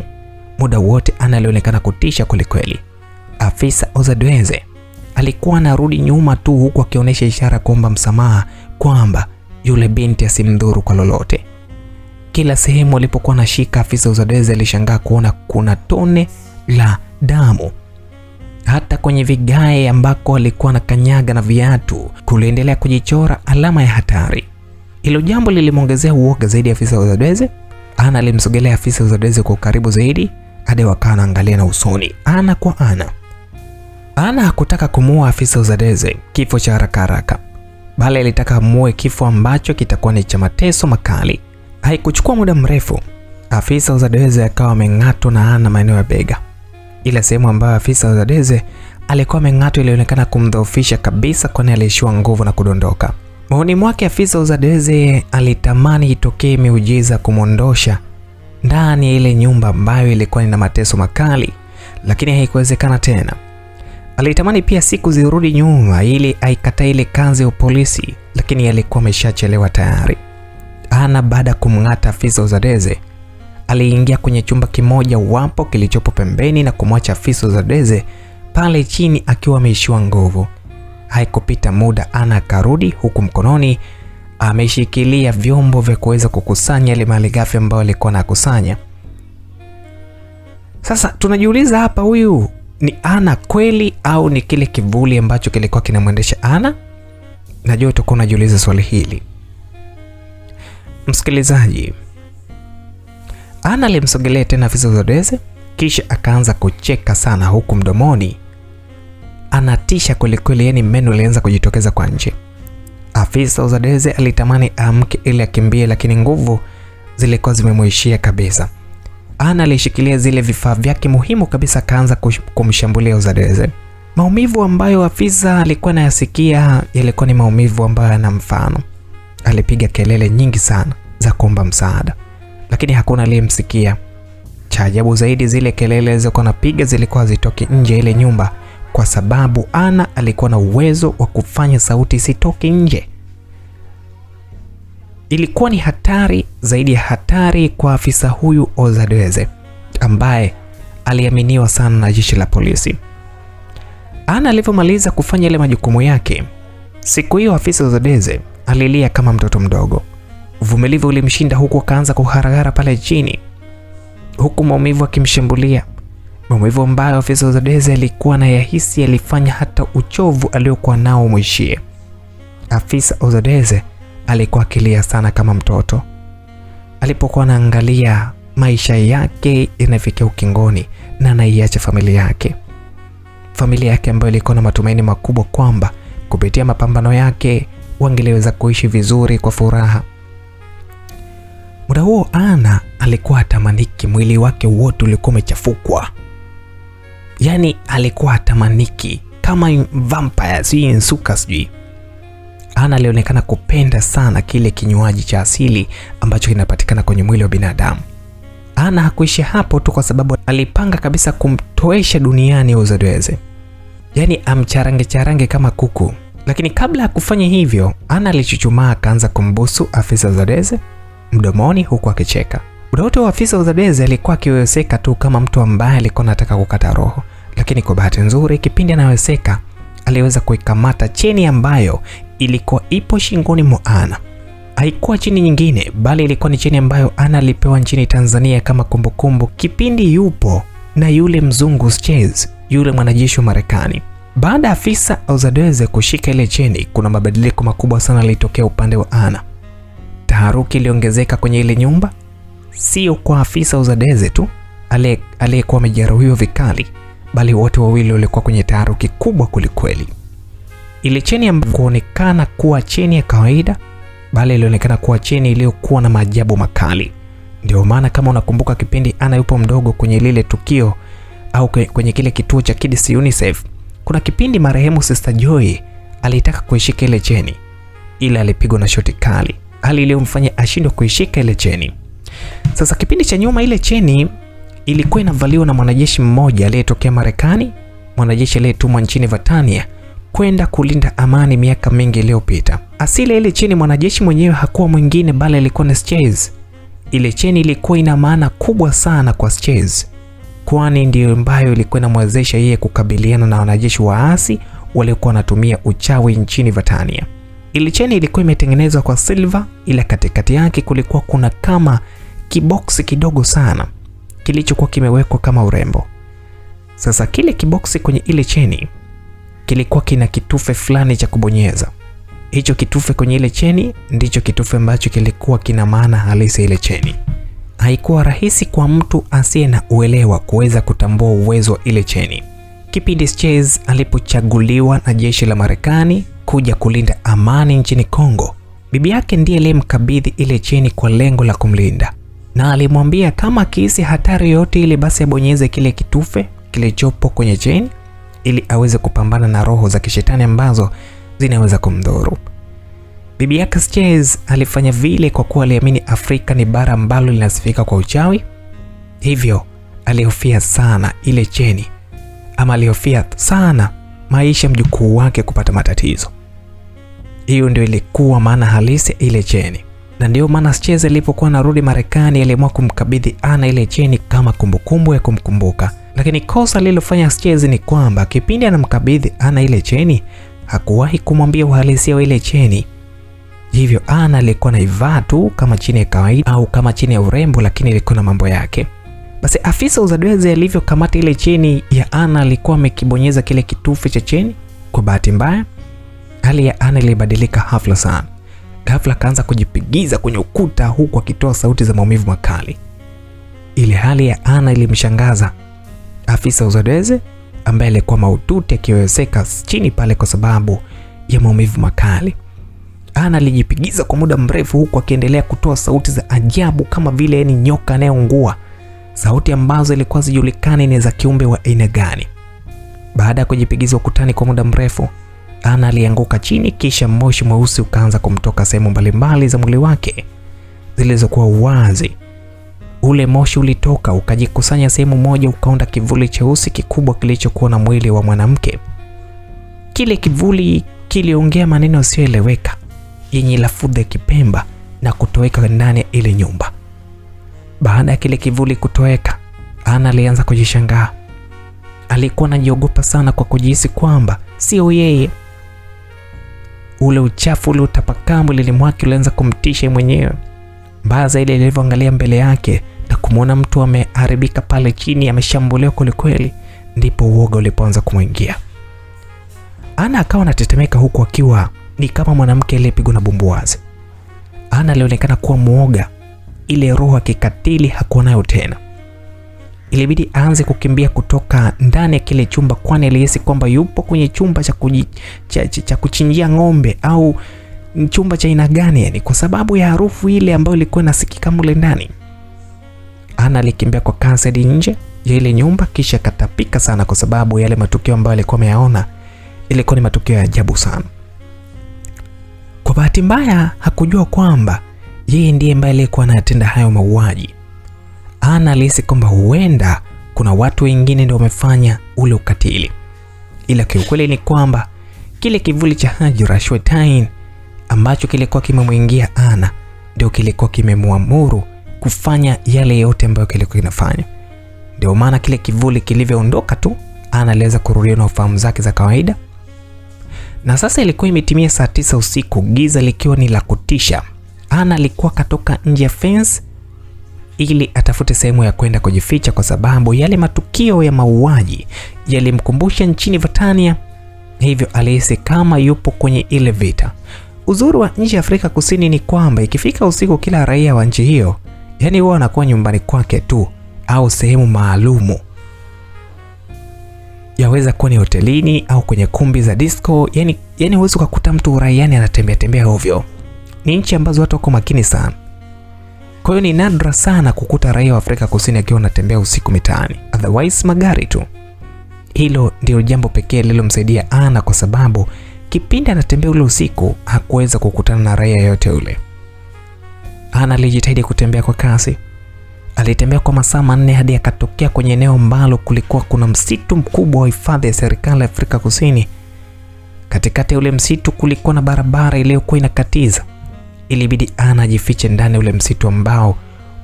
Muda wote Ana alionekana kutisha kwelikweli. Afisa Uzadweze alikuwa anarudi nyuma tu, huku akionyesha ishara kuomba msamaha kwamba yule binti asimdhuru kwa lolote. Kila sehemu alipokuwa anashika, afisa Uzadweze alishangaa kuona kuna tone la damu. Hata kwenye vigae ambako alikuwa na kanyaga na viatu kuliendelea kujichora alama ya hatari. Hilo jambo lilimwongezea uoga zaidi afisa Uzadweze. Ana alimsogelea afisa Uzadweze kwa karibu zaidi hadi wakawa wanaangalia na usoni ana kwa ana. Ana hakutaka kumuua afisa Uzadweze kifo cha haraka, bali alitaka amuue kifo ambacho kitakuwa ni cha mateso makali. Haikuchukua muda mrefu, afisa Uzadweze akawa ameng'atwa na Ana maeneo ya bega. Ila sehemu ambayo afisa Uzadweze alikuwa ameng'atwa ilionekana kumdhoofisha kabisa, kwani aliishiwa nguvu na kudondoka. Maoni mwake, afisa Uzadweze alitamani itokee miujiza kumwondosha ndani ya ile nyumba ambayo ilikuwa ina mateso makali, lakini haikuwezekana tena. Alitamani pia siku zirudi nyuma ili aikata ile kazi ya polisi, lakini alikuwa ameshachelewa tayari. Ana baada ya kumng'ata afisa Uzadweze aliingia kwenye chumba kimoja wapo kilichopo pembeni na kumwacha afisa Uzadweze pale chini akiwa ameishiwa nguvu. Haikupita muda Ana akarudi, huku mkononi ameshikilia vyombo vya kuweza kukusanya ile malighafi ambayo alikuwa anakusanya. Sasa tunajiuliza hapa, huyu ni Ana kweli au ni kile kivuli ambacho kilikuwa kinamwendesha Ana? Najua utakuwa unajiuliza swali hili. Msikilizaji, Ana alimsogelea tena afisa Uzadweze, kisha akaanza kucheka sana, huku mdomoni anatisha kwelikweli, yani meno alianza kujitokeza kwa nje. Afisa Uzadweze alitamani amke ili akimbie, lakini nguvu zilikuwa zimemuishia kabisa. Ana alishikilia zile vifaa vyake muhimu kabisa, akaanza kumshambulia Uzadweze. Maumivu ambayo afisa alikuwa anayasikia yalikuwa ni maumivu ambayo yana mfano. Alipiga kelele nyingi sana za kuomba msaada, lakini hakuna aliyemsikia. Cha ajabu zaidi, zile kelele zilizokuwa anapiga zilikuwa zitoki nje ile nyumba, kwa sababu Ana alikuwa na uwezo wa kufanya sauti isitoke nje. Ilikuwa ni hatari zaidi ya hatari kwa afisa huyu Uzadweze ambaye aliaminiwa sana na jeshi la polisi. Ana alivyomaliza kufanya ile majukumu yake, siku hiyo afisa Uzadweze alilia kama mtoto mdogo. Uvumilivu ulimshinda, huku akaanza kuharagara pale chini, huku maumivu akimshambulia. Maumivu ambayo afisa Uzadweze alikuwa na yahisi alifanya hata uchovu aliokuwa nao mwishie. Afisa Uzadweze alikuwa akilia sana kama mtoto alipokuwa anaangalia maisha yake yanafikia ukingoni na anaiacha familia yake. Familia yake ambayo ilikuwa na matumaini makubwa kwamba kupitia mapambano yake wangeweza kuishi vizuri kwa furaha. Muda huo Ana alikuwa atamaniki, mwili wake wote ulikuwa umechafukwa. Yani alikuwa atamaniki kama vampire, si nsuka sijui. Ana alionekana kupenda sana kile kinywaji cha asili ambacho kinapatikana kwenye mwili wa binadamu. Ana hakuishi hapo tu, kwa sababu alipanga kabisa kumtoesha duniani Uzadweze, yani amcharange kama kuku. Lakini kabla ya kufanya hivyo, Ana alichuchumaa akaanza kumbusu afisa Uzadweze mdomoni, huku akicheka. Muda wote wa afisa Uzadweze alikuwa akiweseka tu kama mtu ambaye alikuwa anataka kukata roho, lakini kwa bahati nzuri kipindi anaweseka aliweza kuikamata cheni ambayo ilikuwa ipo shingoni mwa Ana. Haikuwa cheni nyingine, bali ilikuwa ni cheni ambayo Ana alipewa nchini Tanzania kama kumbukumbu kipindi yupo na yule mzungu Chase, yule mwanajeshi wa Marekani. Baada ya afisa Uzadweze kushika ile cheni, kuna mabadiliko makubwa sana yalitokea upande wa Ana. Taharuki iliongezeka kwenye ile nyumba, sio kwa afisa Uzadweze tu aliyekuwa amejeruhiwa vikali, bali wote wawili walikuwa kwenye taharuki kubwa kulikweli. Ile cheni ambayo kuonekana kuwa cheni ya kawaida, bali ilionekana kuwa cheni iliyokuwa na maajabu makali. Ndio maana kama unakumbuka kipindi Ana yupo mdogo kwenye lile tukio au kwenye kile kituo cha Kids UNICEF, kuna kipindi marehemu Sister Joy alitaka kuishika ile cheni, ila alipigwa na shoti kali. hali iliyomfanya ashindwe kuishika ile cheni. Sasa kipindi cha nyuma ile cheni ilikuwa inavaliwa na mwanajeshi mmoja aliyetokea Marekani, mwanajeshi aliyetumwa nchini Vatania kwenda kulinda amani miaka mingi iliyopita. Asili ile cheni mwanajeshi mwenyewe hakuwa mwingine bali alikuwa ni Scheiss. Ile cheni ilikuwa ina maana kubwa sana kwa Scheiss, kwani ndio ambayo ilikuwa inamwezesha yeye kukabiliana na wanajeshi waasi waliokuwa wanatumia uchawi nchini Vatania. Ile cheni ilikuwa imetengenezwa kwa silver, ila katikati yake kulikuwa kuna kama kiboksi kidogo sana kilichokuwa kimewekwa kama urembo. Sasa kile kiboksi kwenye ile cheni kilikuwa kina kitufe fulani cha kubonyeza. Hicho kitufe kwenye ile cheni ndicho kitufe ambacho kilikuwa kina maana halisi ile cheni. Haikuwa rahisi kwa mtu asiye na uelewa kuweza kutambua uwezo wa ile cheni. Kipindi Scheiss alipochaguliwa na jeshi la Marekani kuja kulinda amani nchini Kongo, bibi yake ndiye aliyemkabidhi ile cheni kwa lengo la kumlinda, na alimwambia kama kihisi hatari yote ile basi abonyeze kile kitufe kilichopo kwenye cheni ili aweze kupambana na roho za kishetani ambazo zinaweza kumdhuru. Bibi yake Scheiss alifanya vile kwa kuwa aliamini Afrika ni bara ambalo linasifika kwa uchawi, hivyo alihofia sana ile cheni, ama alihofia sana maisha mjukuu wake kupata matatizo. Hiyo ndio ilikuwa maana halisi ile cheni, na ndio maana Scheiss alipokuwa anarudi Marekani aliamua kumkabidhi Anna ile cheni kama kumbukumbu ya kumkumbuka. Lakini kosa lililofanya Scheiss ni kwamba kipindi anamkabidhi Anna ile cheni hakuwahi kumwambia uhalisia wa ile cheni. Hivyo Anna alikuwa naivaa tu kama chini ya kawaida au kama chini ya urembo, lakini ilikuwa na mambo yake. Basi afisa uzadwezi alivyokamata ile cheni ya Anna alikuwa amekibonyeza kile kitufe cha cheni. Kwa bahati mbaya hali ya Anna ilibadilika hafla sana. Ghafla akaanza kujipigiza kwenye ukuta huku akitoa sauti za maumivu makali. Ile hali ya Anna ilimshangaza afisa uzadwezi ambaye alikuwa mahututi akiwezeka chini pale kwa sababu ya maumivu makali. Anna alijipigiza kwa muda mrefu huku akiendelea kutoa sauti za ajabu kama vile ni nyoka anayeungua, sauti ambazo ilikuwa zijulikani ni za kiumbe wa aina gani. Baada ya kujipigiza ukutani kwa muda mrefu, Anna alianguka chini, kisha moshi mweusi ukaanza kumtoka sehemu mbalimbali za mwili wake zilizokuwa wazi. Ule moshi ulitoka ukajikusanya sehemu moja, ukaunda kivuli cheusi kikubwa kilichokuwa na mwili wa mwanamke. Kile kivuli kiliongea maneno yasiyoeleweka yenye lafudhi ya Kipemba na kutoweka ndani ya ile nyumba. Baada ya kile kivuli kutoweka, Anna alianza kujishangaa. Alikuwa anajiogopa sana kwa kujihisi kwamba sio yeye. Ule uchafu ule utapakaa mwilini mwake ulianza kumtisha mwenyewe. Mbaya zaidi alivyoangalia mbele yake na kumwona mtu ameharibika pale chini, ameshambuliwa kweli, ndipo uoga ulipoanza kumwingia. Anna akawa anatetemeka huku akiwa ni kama mwanamke aliyepigwa na bumbuazi. Anna alionekana kuwa muoga, ile roho ya kikatili hakuwa nayo tena. Ilibidi aanze kukimbia kutoka ndani ya kile chumba, kwani alihisi kwamba yupo kwenye chumba cha kuchinjia ng'ombe au chumba cha aina gani, yani kwa sababu ya harufu ile ambayo ilikuwa inasikika mule ndani. Anna alikimbia kwa kasi hadi nje ya ile nyumba, kisha katapika sana kwa sababu yale matukio ambayo alikuwa ameyaona ilikuwa ni matukio ya ajabu sana. Kwa bahati mbaya hakujua kwamba yeye ndiye ambaye alikuwa anatenda hayo mauaji. Anna alihisi kwamba huenda kuna watu wengine ndio wamefanya ule ukatili, ila kiukweli ni kwamba kile kivuli cha Hajra Shwetain ambacho kilikuwa kimemwingia Anna ndio kilikuwa kimemwamuru kufanya yale yote ambayo kilikuwa kinafanya. Ndio maana kile kivuli kilivyoondoka tu, Anna aliweza kurudia na ufahamu zake za kawaida. Na sasa ilikuwa imetimia saa 9 usiku, giza likiwa ni la kutisha. Anna alikuwa katoka nje ya fence ili atafute sehemu ya kwenda kujificha, kwa sababu yale matukio ya mauaji yalimkumbusha nchini Vatania. Hivyo alihisi kama yupo kwenye ile vita. Uzuri wa nchi ya Afrika Kusini ni kwamba ikifika usiku kila raia wa nchi hiyo, yani huwa anakuwa nyumbani kwake tu au sehemu maalumu. Yaweza kuwa ni hotelini au kwenye kumbi za disco, yani huwezi kukuta mtu raiani anatembea ovyo. Ni nchi ambazo watu wako makini sana. Kwa hiyo ni nadra sana kukuta raia wa Afrika Kusini akiwa anatembea usiku mitaani, otherwise magari tu. Hilo ndio jambo pekee lililomsaidia Anna, kwa sababu kipindi anatembea ule usiku hakuweza kukutana na raia yote ule. Ana alijitahidi kutembea kwa kasi. Alitembea kwa masaa 4 hadi akatokea kwenye eneo ambalo kulikuwa kuna msitu mkubwa wa hifadhi ya serikali ya Afrika Kusini. Katikati ya ule msitu kulikuwa na barabara iliyokuwa inakatiza. Ilibidi Ana ajifiche ndani ya ule msitu ambao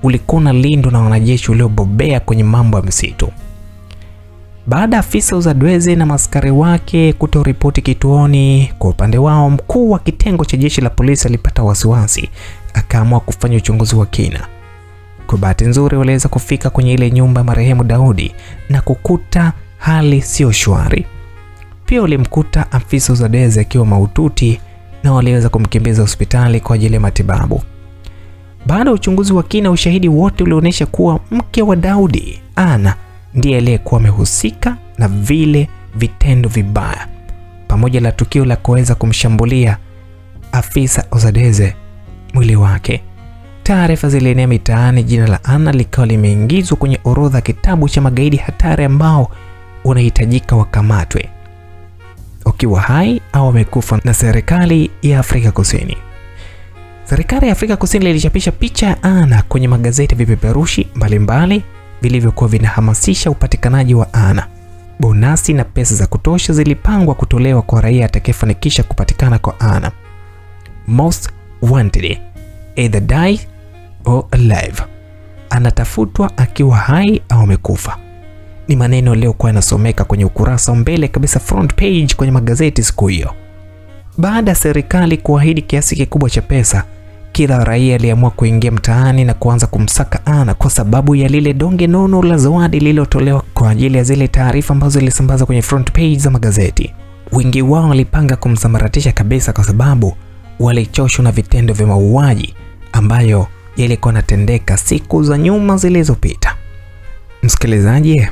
ulikuwa unalindwa na wanajeshi waliobobea kwenye mambo ya msitu. Baada ya afisa Uzadweze na maskari wake kutoripoti kituoni, kwa upande wao mkuu wa kitengo cha jeshi la polisi alipata wasiwasi, akaamua kufanya uchunguzi wa kina. Kwa bahati nzuri waliweza kufika kwenye ile nyumba ya marehemu Daudi na kukuta hali sio shwari. Pia walimkuta afisa Uzadweze akiwa mahututi na waliweza kumkimbiza hospitali kwa ajili ya matibabu. Baada ya uchunguzi wa kina, ushahidi wote ulionyesha kuwa mke wa Daudi, Ana, ndiye aliyekuwa amehusika na vile vitendo vibaya pamoja na tukio la kuweza kumshambulia afisa Uzadweze mwili wake. Taarifa zilienea mitaani, jina la Ana likawa limeingizwa kwenye orodha kitabu cha magaidi hatari ambao unahitajika wakamatwe wakiwa hai au wamekufa na serikali ya Afrika Kusini. Serikali ya Afrika Kusini ilichapisha picha ya Ana kwenye magazeti ya vipeperushi mbalimbali vilivyokuwa vinahamasisha upatikanaji wa Ana. Bonasi na pesa za kutosha zilipangwa kutolewa kwa raia atakayefanikisha kupatikana kwa Ana. Most wanted, either die or alive. Anatafutwa akiwa hai au amekufa. Ni maneno yaliyokuwa yanasomeka kwenye ukurasa mbele kabisa, front page kwenye magazeti siku hiyo. Baada ya serikali kuahidi kiasi kikubwa cha pesa, kila raia aliamua kuingia mtaani na kuanza kumsaka Ana kwa sababu ya lile donge nono la zawadi lililotolewa kwa ajili ya zile taarifa ambazo zilisambaza kwenye front page za magazeti. Wengi wao walipanga kumsambaratisha kabisa kwa sababu walichoshwa na vitendo vya mauaji ambayo yalikuwa yanatendeka siku za nyuma zilizopita. Msikilizaji,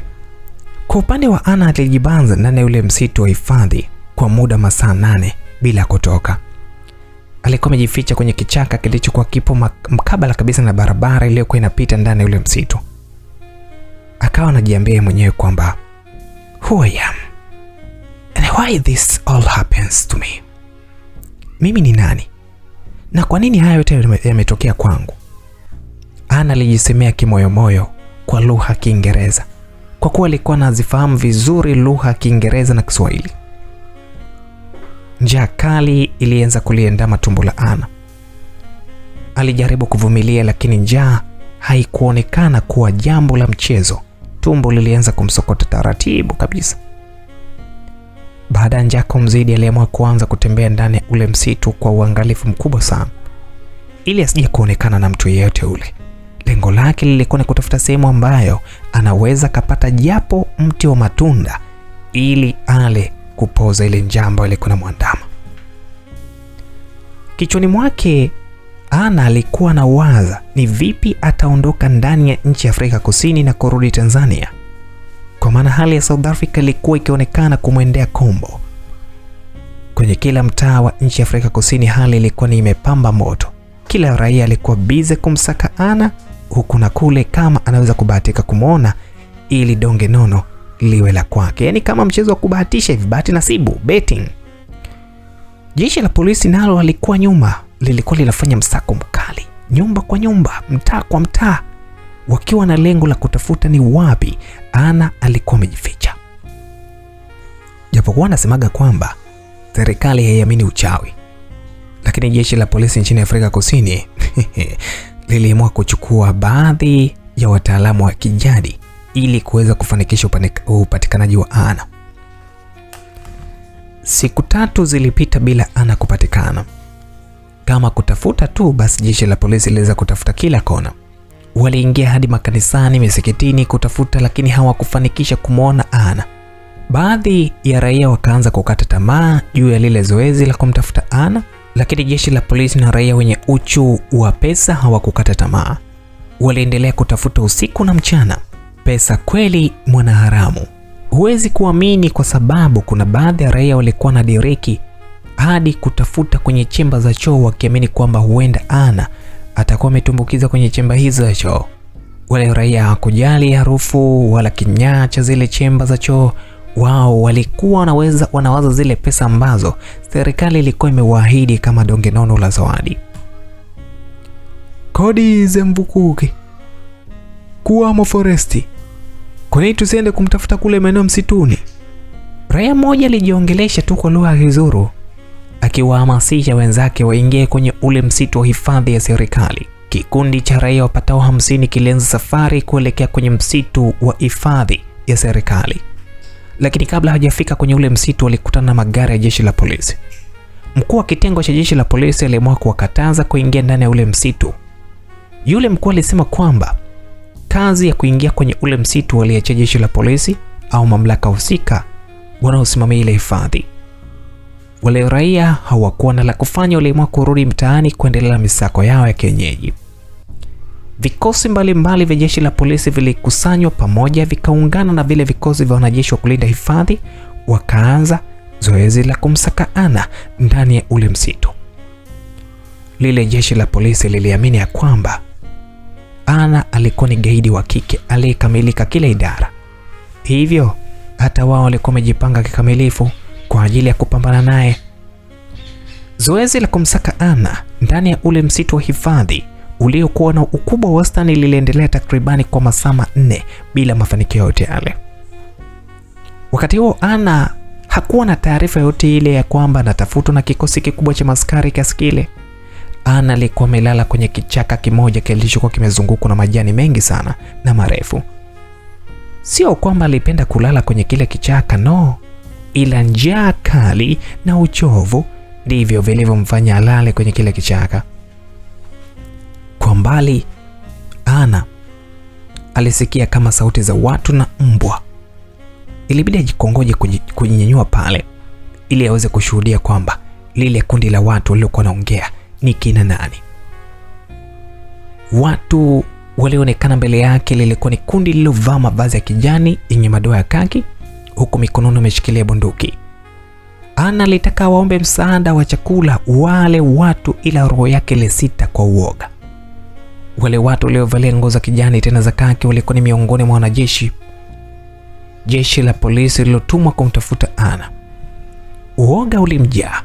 kwa upande wa Ana, alijibanza ndani ya ule msitu wa hifadhi kwa muda masaa 8 bila kutoka. Alikuwa amejificha kwenye kichaka kilichokuwa kipo mkabala kabisa na barabara iliyokuwa inapita ndani ya ule msitu. Akawa anajiambia mwenyewe kwamba who I am and why this all happens to me. Mimi ni nani na kwa nini haya yote yametokea kwangu? Ana alijisemea kimoyomoyo kwa lugha ya Kiingereza, kwa kuwa alikuwa anazifahamu vizuri lugha ya Kiingereza na Kiswahili. Njaa kali ilianza kuliandama tumbo la Ana. Alijaribu kuvumilia, lakini njaa haikuonekana kuwa jambo la mchezo. Tumbo lilianza kumsokota taratibu kabisa. Baada ya njaa kumzidi, aliamua kuanza kutembea ndani ya ule msitu kwa uangalifu mkubwa sana, ili asije kuonekana na mtu yeyote ule. Lengo lake lilikuwa ni kutafuta sehemu ambayo anaweza kapata japo mti wa matunda ili ale kupoza ile njaa ambayo ilikuwa inamwandama. Kichwani mwake Ana alikuwa na waza ni vipi ataondoka ndani ya nchi ya Afrika Kusini na kurudi Tanzania, kwa maana hali ya South Africa ilikuwa ikionekana kumwendea kombo. Kwenye kila mtaa wa nchi ya Afrika Kusini hali ilikuwa ni imepamba moto. Kila raia alikuwa bize kumsaka Ana huku na kule kama anaweza kubahatika kumuona ili donge nono liwe la kwake. Yaani kama mchezo wa kubahatisha hivi, bahati nasibu, betting. Jeshi la polisi nalo alikuwa nyuma, lilikuwa linafanya msako mkali, nyumba kwa nyumba, mtaa kwa mtaa, wakiwa na lengo la kutafuta ni wapi Ana alikuwa amejificha. Japokuwa anasemaga kwamba serikali haiamini uchawi, lakini jeshi la polisi nchini Afrika Kusini liliamua kuchukua baadhi ya wataalamu wa kijadi ili kuweza kufanikisha upatikanaji wa Ana. Siku 3 zilipita bila Ana kupatikana. Kama kutafuta tu, basi jeshi la polisi liliweza kutafuta kila kona. Waliingia hadi makanisani, misikitini kutafuta, lakini hawakufanikisha kumuona Ana. Baadhi ya raia wakaanza kukata tamaa juu ya lile zoezi la kumtafuta Ana, lakini jeshi la polisi na raia wenye uchu wa pesa hawakukata tamaa. Waliendelea kutafuta usiku na mchana. Pesa kweli mwanaharamu. Huwezi kuamini, kwa sababu kuna baadhi ya raia walikuwa na diriki hadi kutafuta kwenye chemba za choo, wakiamini kwamba huenda Ana atakuwa ametumbukiza kwenye chemba hizo za choo. Wale raia hawakujali harufu wala kinyaa cha zile chemba za choo. Wao walikuwa wanawaza zile pesa ambazo serikali ilikuwa imewaahidi kama donge nono la zawadi. kodi ze mvukuki kuwamo foresti. Kwa nini tusiende kumtafuta kule maeneo msituni? Raia mmoja alijiongelesha tu kwa lugha ya Kizuru, akiwahamasisha wenzake waingie kwenye ule msitu wa hifadhi ya serikali. Kikundi cha raia wapatao 50 kilianza safari kuelekea kwenye msitu wa hifadhi ya serikali. Lakini kabla hajafika kwenye ule msitu walikutana na magari ya jeshi la polisi. Mkuu wa kitengo cha jeshi la polisi aliamua kuwakataza kuingia ndani ya ule msitu. Yule mkuu alisema kwamba kazi ya kuingia kwenye ule msitu waliachia jeshi la polisi au mamlaka husika wanaosimamia ile hifadhi. Wale raia hawakuwa na la kufanya, waliamua kurudi mtaani kuendelea na misako yao ya kienyeji. Vikosi mbalimbali vya jeshi la polisi vilikusanywa pamoja, vikaungana na vile vikosi vya wanajeshi wa kulinda hifadhi, wakaanza zoezi la kumsaka Anna ndani ya ule msitu. Lile jeshi la polisi liliamini ya kwamba Anna alikuwa ni gaidi wa kike aliyekamilika kila idara. Hivyo hata wao walikuwa wamejipanga kikamilifu kwa ajili ya kupambana naye. Zoezi la kumsaka Anna ndani ya ule msitu wa hifadhi uliokuwa na ukubwa wa wastani liliendelea takribani kwa masaa 4 bila mafanikio yote yale. Wakati huo Anna hakuwa na taarifa yote ile ya kwamba anatafutwa na kikosi kikubwa cha maskari kiasi kile. Anna alikuwa amelala kwenye kichaka kimoja kilichokuwa kimezungukwa na majani mengi sana na marefu. Sio kwamba alipenda kulala kwenye kile kichaka, no, ila njaa kali na uchovu ndivyo vilivyomfanya alale kwenye kile kichaka. Kwa mbali Anna alisikia kama sauti za watu na mbwa. Ilibidi ajikongoje kujinyanyua pale ili aweze kushuhudia kwamba lile kundi la watu waliokuwa wanaongea ni kina nani. Watu walioonekana mbele yake lilikuwa ni kundi lililovaa mavazi ya kijani yenye madoa ya kaki, huku mikononi wameshikilia bunduki. Anna alitaka waombe msaada wa chakula wale watu, ila roho yake ilisita kwa uoga. Wale watu waliovalia nguo za kijani tena za kaki walikuwa ni miongoni mwa wanajeshi jeshi la polisi lilotumwa kumtafuta Anna. Uoga ulimjaa.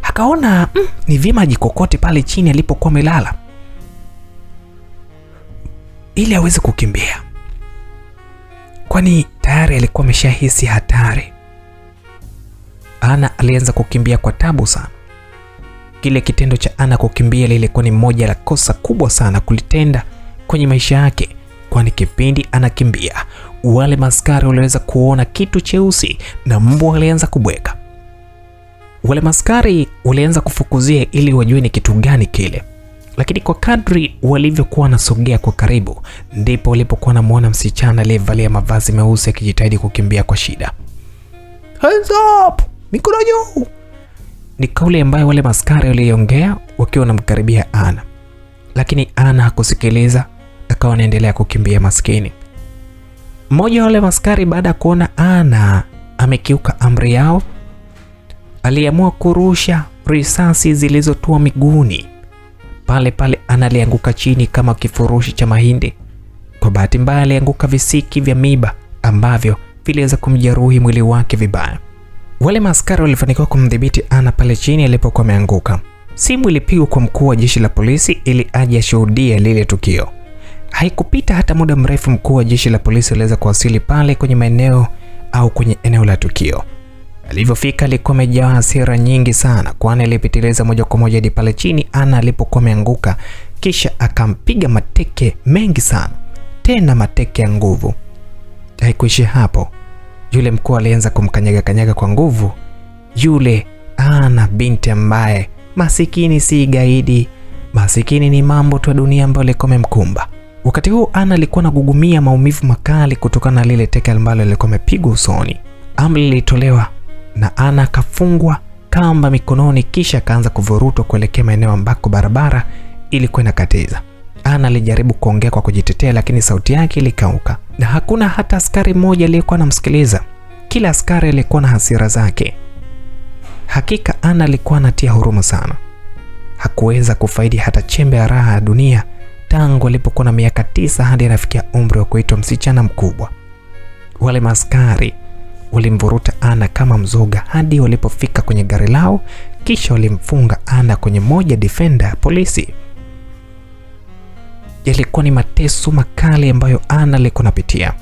Akaona ni vyema ajikokote pale chini alipokuwa amelala ili aweze kukimbia, kwani tayari alikuwa ameshahisi hatari. Anna alianza kukimbia kwa tabu sana. Kile kitendo cha Anna kukimbia lilikuwa ni moja la kosa kubwa sana kulitenda kwenye maisha yake, kwani kipindi anakimbia wale maskari waliweza kuona kitu cheusi na mbwa walianza kubweka. Wale maskari walianza kufukuzia ili wajue ni kitu gani kile, lakini kwa kadri walivyokuwa wanasogea kwa karibu ndipo walipokuwa wanamuona msichana aliyevalia mavazi meusi akijitahidi kukimbia kwa shida. Hands up! Mikono juu! Ni kauli ambayo wale maskari waliongea wakiwa wanamkaribia Anna. Lakini Anna hakusikiliza, akawa anaendelea kukimbia maskini. Mmoja wa wale maskari baada ya kuona Anna amekiuka amri yao, aliamua kurusha risasi zilizotua miguuni. Pale pale Anna alianguka chini kama kifurushi cha mahindi. Kwa bahati mbaya alianguka visiki vya miba ambavyo viliweza kumjeruhi mwili wake vibaya. Wale maskari walifanikiwa kumdhibiti Anna pale chini alipokuwa ameanguka. Simu ilipigwa kwa mkuu wa jeshi la polisi ili aje ashuhudie lile tukio. Haikupita hata muda mrefu mkuu wa jeshi la polisi aliweza kuwasili pale kwenye maeneo au kwenye eneo la tukio. Alivyofika alikuwa amejaa hasira nyingi sana, kwani alipitiliza moja kwa moja hadi pale chini Anna alipokuwa ameanguka, kisha akampiga mateke mengi sana, tena mateke ya nguvu. Haikuishi hapo. Yule mkuu alianza kumkanyaga kwa nguvu yule Anna, binti ambaye masikini si gaidi, masikini ni mambo tu ya dunia ambayo alikuwa amemkumba. Wakati huu Anna alikuwa anagugumia maumivu makali kutokana na lile teke ambalo alikuwa amepigwa usoni. Amri ilitolewa na Anna akafungwa kamba mikononi, kisha akaanza kuvurutwa kuelekea maeneo ambako barabara ilikuwa inakatiza. Anna alijaribu kuongea kwa kujitetea, lakini sauti yake ilikauka na hakuna hata askari mmoja aliyekuwa anamsikiliza. Kila askari alikuwa na hasira zake. Hakika Anna alikuwa anatia huruma sana. Hakuweza kufaidi hata chembe ya raha ya dunia tangu alipokuwa na miaka 9 hadi anafikia umri wa kuitwa msichana mkubwa. Wale maskari walimvuruta Anna kama mzoga hadi walipofika kwenye gari lao, kisha walimfunga Anna kwenye moja defender ya polisi. yalikuwa ni mateso makali ambayo Anna alikuwa anapitia.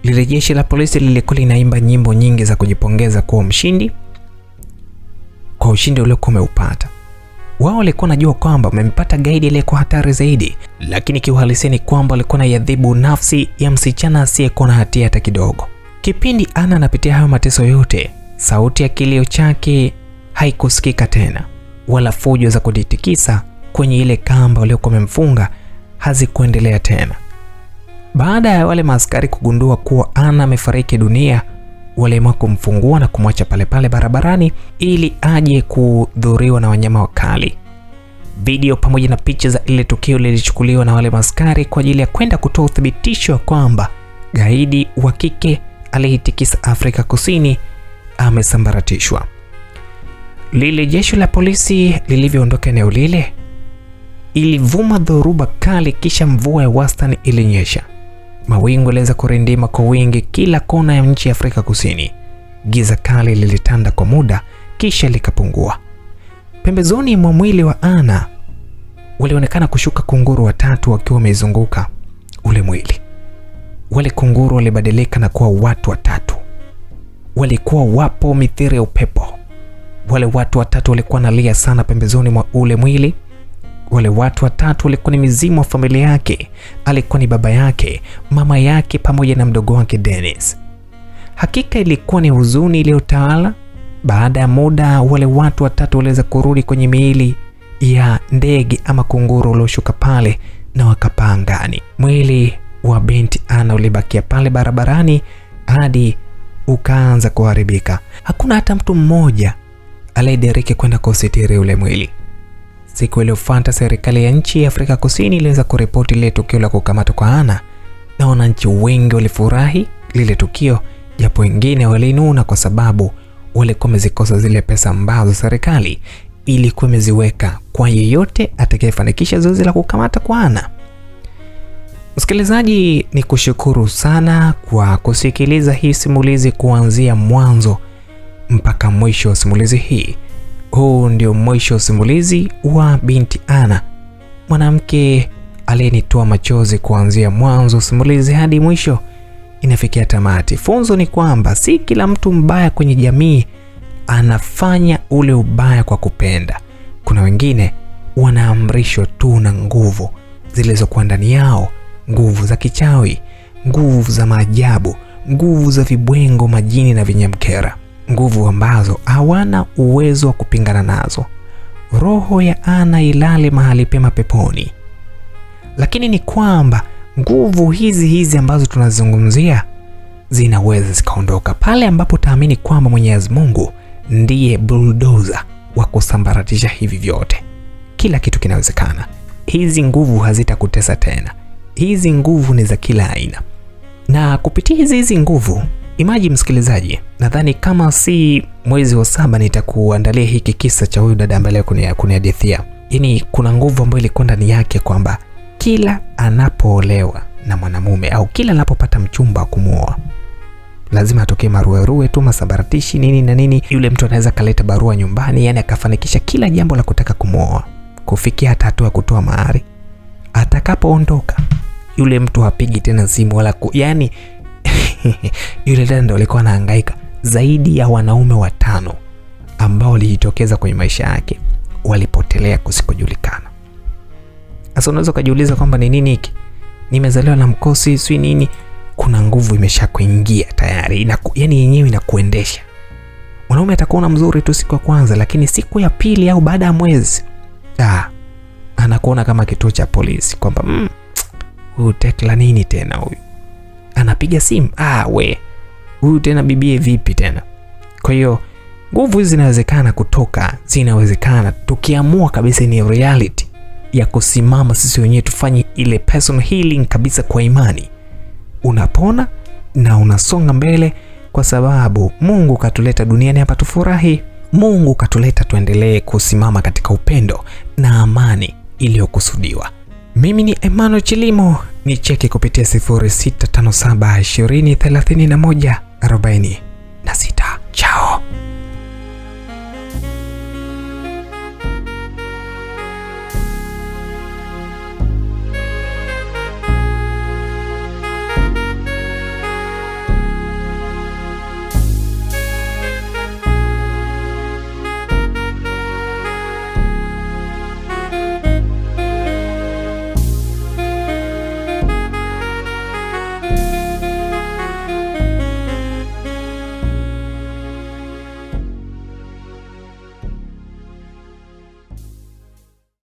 Lile jeshi la polisi lilikuwa linaimba nyimbo nyingi za kujipongeza kuwa mshindi, kwa ushindi uliokuwa umeupata. Wao walikuwa najua kwamba wamempata gaidi aliyekuwa hatari zaidi, lakini kiuhalisia ni kwamba walikuwa na yadhibu nafsi ya msichana asiyekuwa na hatia hata kidogo. Kipindi Anna anapitia hayo mateso yote, sauti ya kilio chake haikusikika tena, wala fujo za kujitikisa kwenye ile kamba waliokuwa wamemfunga hazikuendelea tena. Baada ya wale maaskari kugundua kuwa Anna amefariki dunia, waliamua kumfungua na kumwacha pale pale barabarani ili aje kudhuriwa na wanyama wakali. Video pamoja na picha za ile tukio lilichukuliwa na wale maaskari kwa ajili ya kwenda kutoa uthibitisho wa kwamba gaidi wa kike aliyetikisa Afrika Kusini amesambaratishwa. Lile jeshi la polisi lilivyoondoka eneo lile, ilivuma dhoruba kali, kisha mvua ya wastani ilinyesha. Mawingu yalianza kurindima kwa wingi kila kona ya nchi ya Afrika Kusini. Giza kali lilitanda kwa muda, kisha likapungua. Pembezoni mwa mwili wa Anna walionekana kushuka kunguru watatu wakiwa wamezunguka ule mwili. Wale kunguru walibadilika na kuwa watu watatu. Walikuwa wapo mithiri ya upepo. Wale watu watatu walikuwa nalia sana pembezoni mwa ule mwili. Wale watu watatu walikuwa ni mizimu wa familia yake. Alikuwa ni baba yake, mama yake pamoja na mdogo wake Dennis. Hakika ilikuwa ni huzuni iliyotawala. Baada ya muda, wale watu watatu waliweza kurudi kwenye miili ya ndege ama kunguru ulioshuka pale na wakapaa angani. Mwili wa binti Anna ulibakia pale barabarani hadi ukaanza kuharibika. Hakuna hata mtu mmoja aliyediriki kwenda kusitiri ule mwili. Siku iliyofuata, serikali ya nchi ya Afrika Kusini iliweza kuripoti lile tukio la kukamatwa kwa Anna, na wananchi wengi walifurahi lile tukio, japo wengine walinuna kwa sababu walikuwa wamezikosa zile pesa ambazo serikali ilikuwa imeziweka kwa yeyote atakayefanikisha zoezi la kukamata kwa Anna. Msikilizaji, ni kushukuru sana kwa kusikiliza hii simulizi kuanzia mwanzo mpaka mwisho wa simulizi hii. Huu ndio mwisho wa simulizi wa binti Anna, mwanamke aliyenitoa machozi kuanzia mwanzo simulizi hadi mwisho inafikia tamati. Funzo ni kwamba si kila mtu mbaya kwenye jamii anafanya ule ubaya kwa kupenda. Kuna wengine wanaamrishwa tu na nguvu zilizokuwa ndani yao, nguvu za kichawi, nguvu za maajabu, nguvu za vibwengo, majini na vinyamkera, nguvu ambazo hawana uwezo wa kupingana nazo. Roho ya Anna ilale mahali pema peponi. Lakini ni kwamba nguvu hizi ambazo tunazungumzia zinaweza zikaondoka pale ambapo taamini kwamba Mwenyezi Mungu ndiye bulldozer wa kusambaratisha hivi vyote. Kila kitu kinawezekana. Hizi nguvu hazitakutesa tena. Hizi nguvu ni za kila aina. Na kupitia hizi nguvu, imagine msikilizaji, nadhani kama si mwezi wa 7 nitakuandalia hiki kisa cha huyu dada ambaye kunihadithia. Yaani kuna nguvu ambayo ilikuwa ndani yake kwamba kila anapoolewa na mwanamume au kila anapopata mchumba wa kumuoa, lazima atokee maruerue tu, masabaratishi nini na nini. Yule mtu anaweza kaleta barua nyumbani, yani akafanikisha kila jambo la kutaka kumuoa, kufikia hata hatua kutoa mahari. Atakapoondoka yule mtu hapigi tena simu wala yani yule dada ndo alikuwa anahangaika. Zaidi ya wanaume 5 ambao walijitokeza kwenye maisha yake walipotelea kusikojulikana. Sasa unaweza kujiuliza kwamba ni nini hiki? Nimezaliwa na mkosi sio nini? Kuna nguvu imeshakuingia tayari, yani yenyewe inakuendesha. Mwanaume atakuona mzuri tu siku ya kwanza, lakini siku ya pili au baada ya mwezi anakuona kama kituo cha polisi kwamba huyu Tekla nini tena huyu? Anapiga simu, huyu tena bibie vipi tena? Kwa hiyo nguvu hizi zinawezekana kutoka, zinawezekana tukiamua kabisa ni reality ya kusimama sisi wenyewe tufanye ile personal healing kabisa kwa imani. Unapona na unasonga mbele kwa sababu Mungu katuleta duniani hapa tufurahi. Mungu katuleta tuendelee kusimama katika upendo na amani iliyokusudiwa. Mimi ni Emmanuel Chilimo, ni cheki kupitia 0657203140.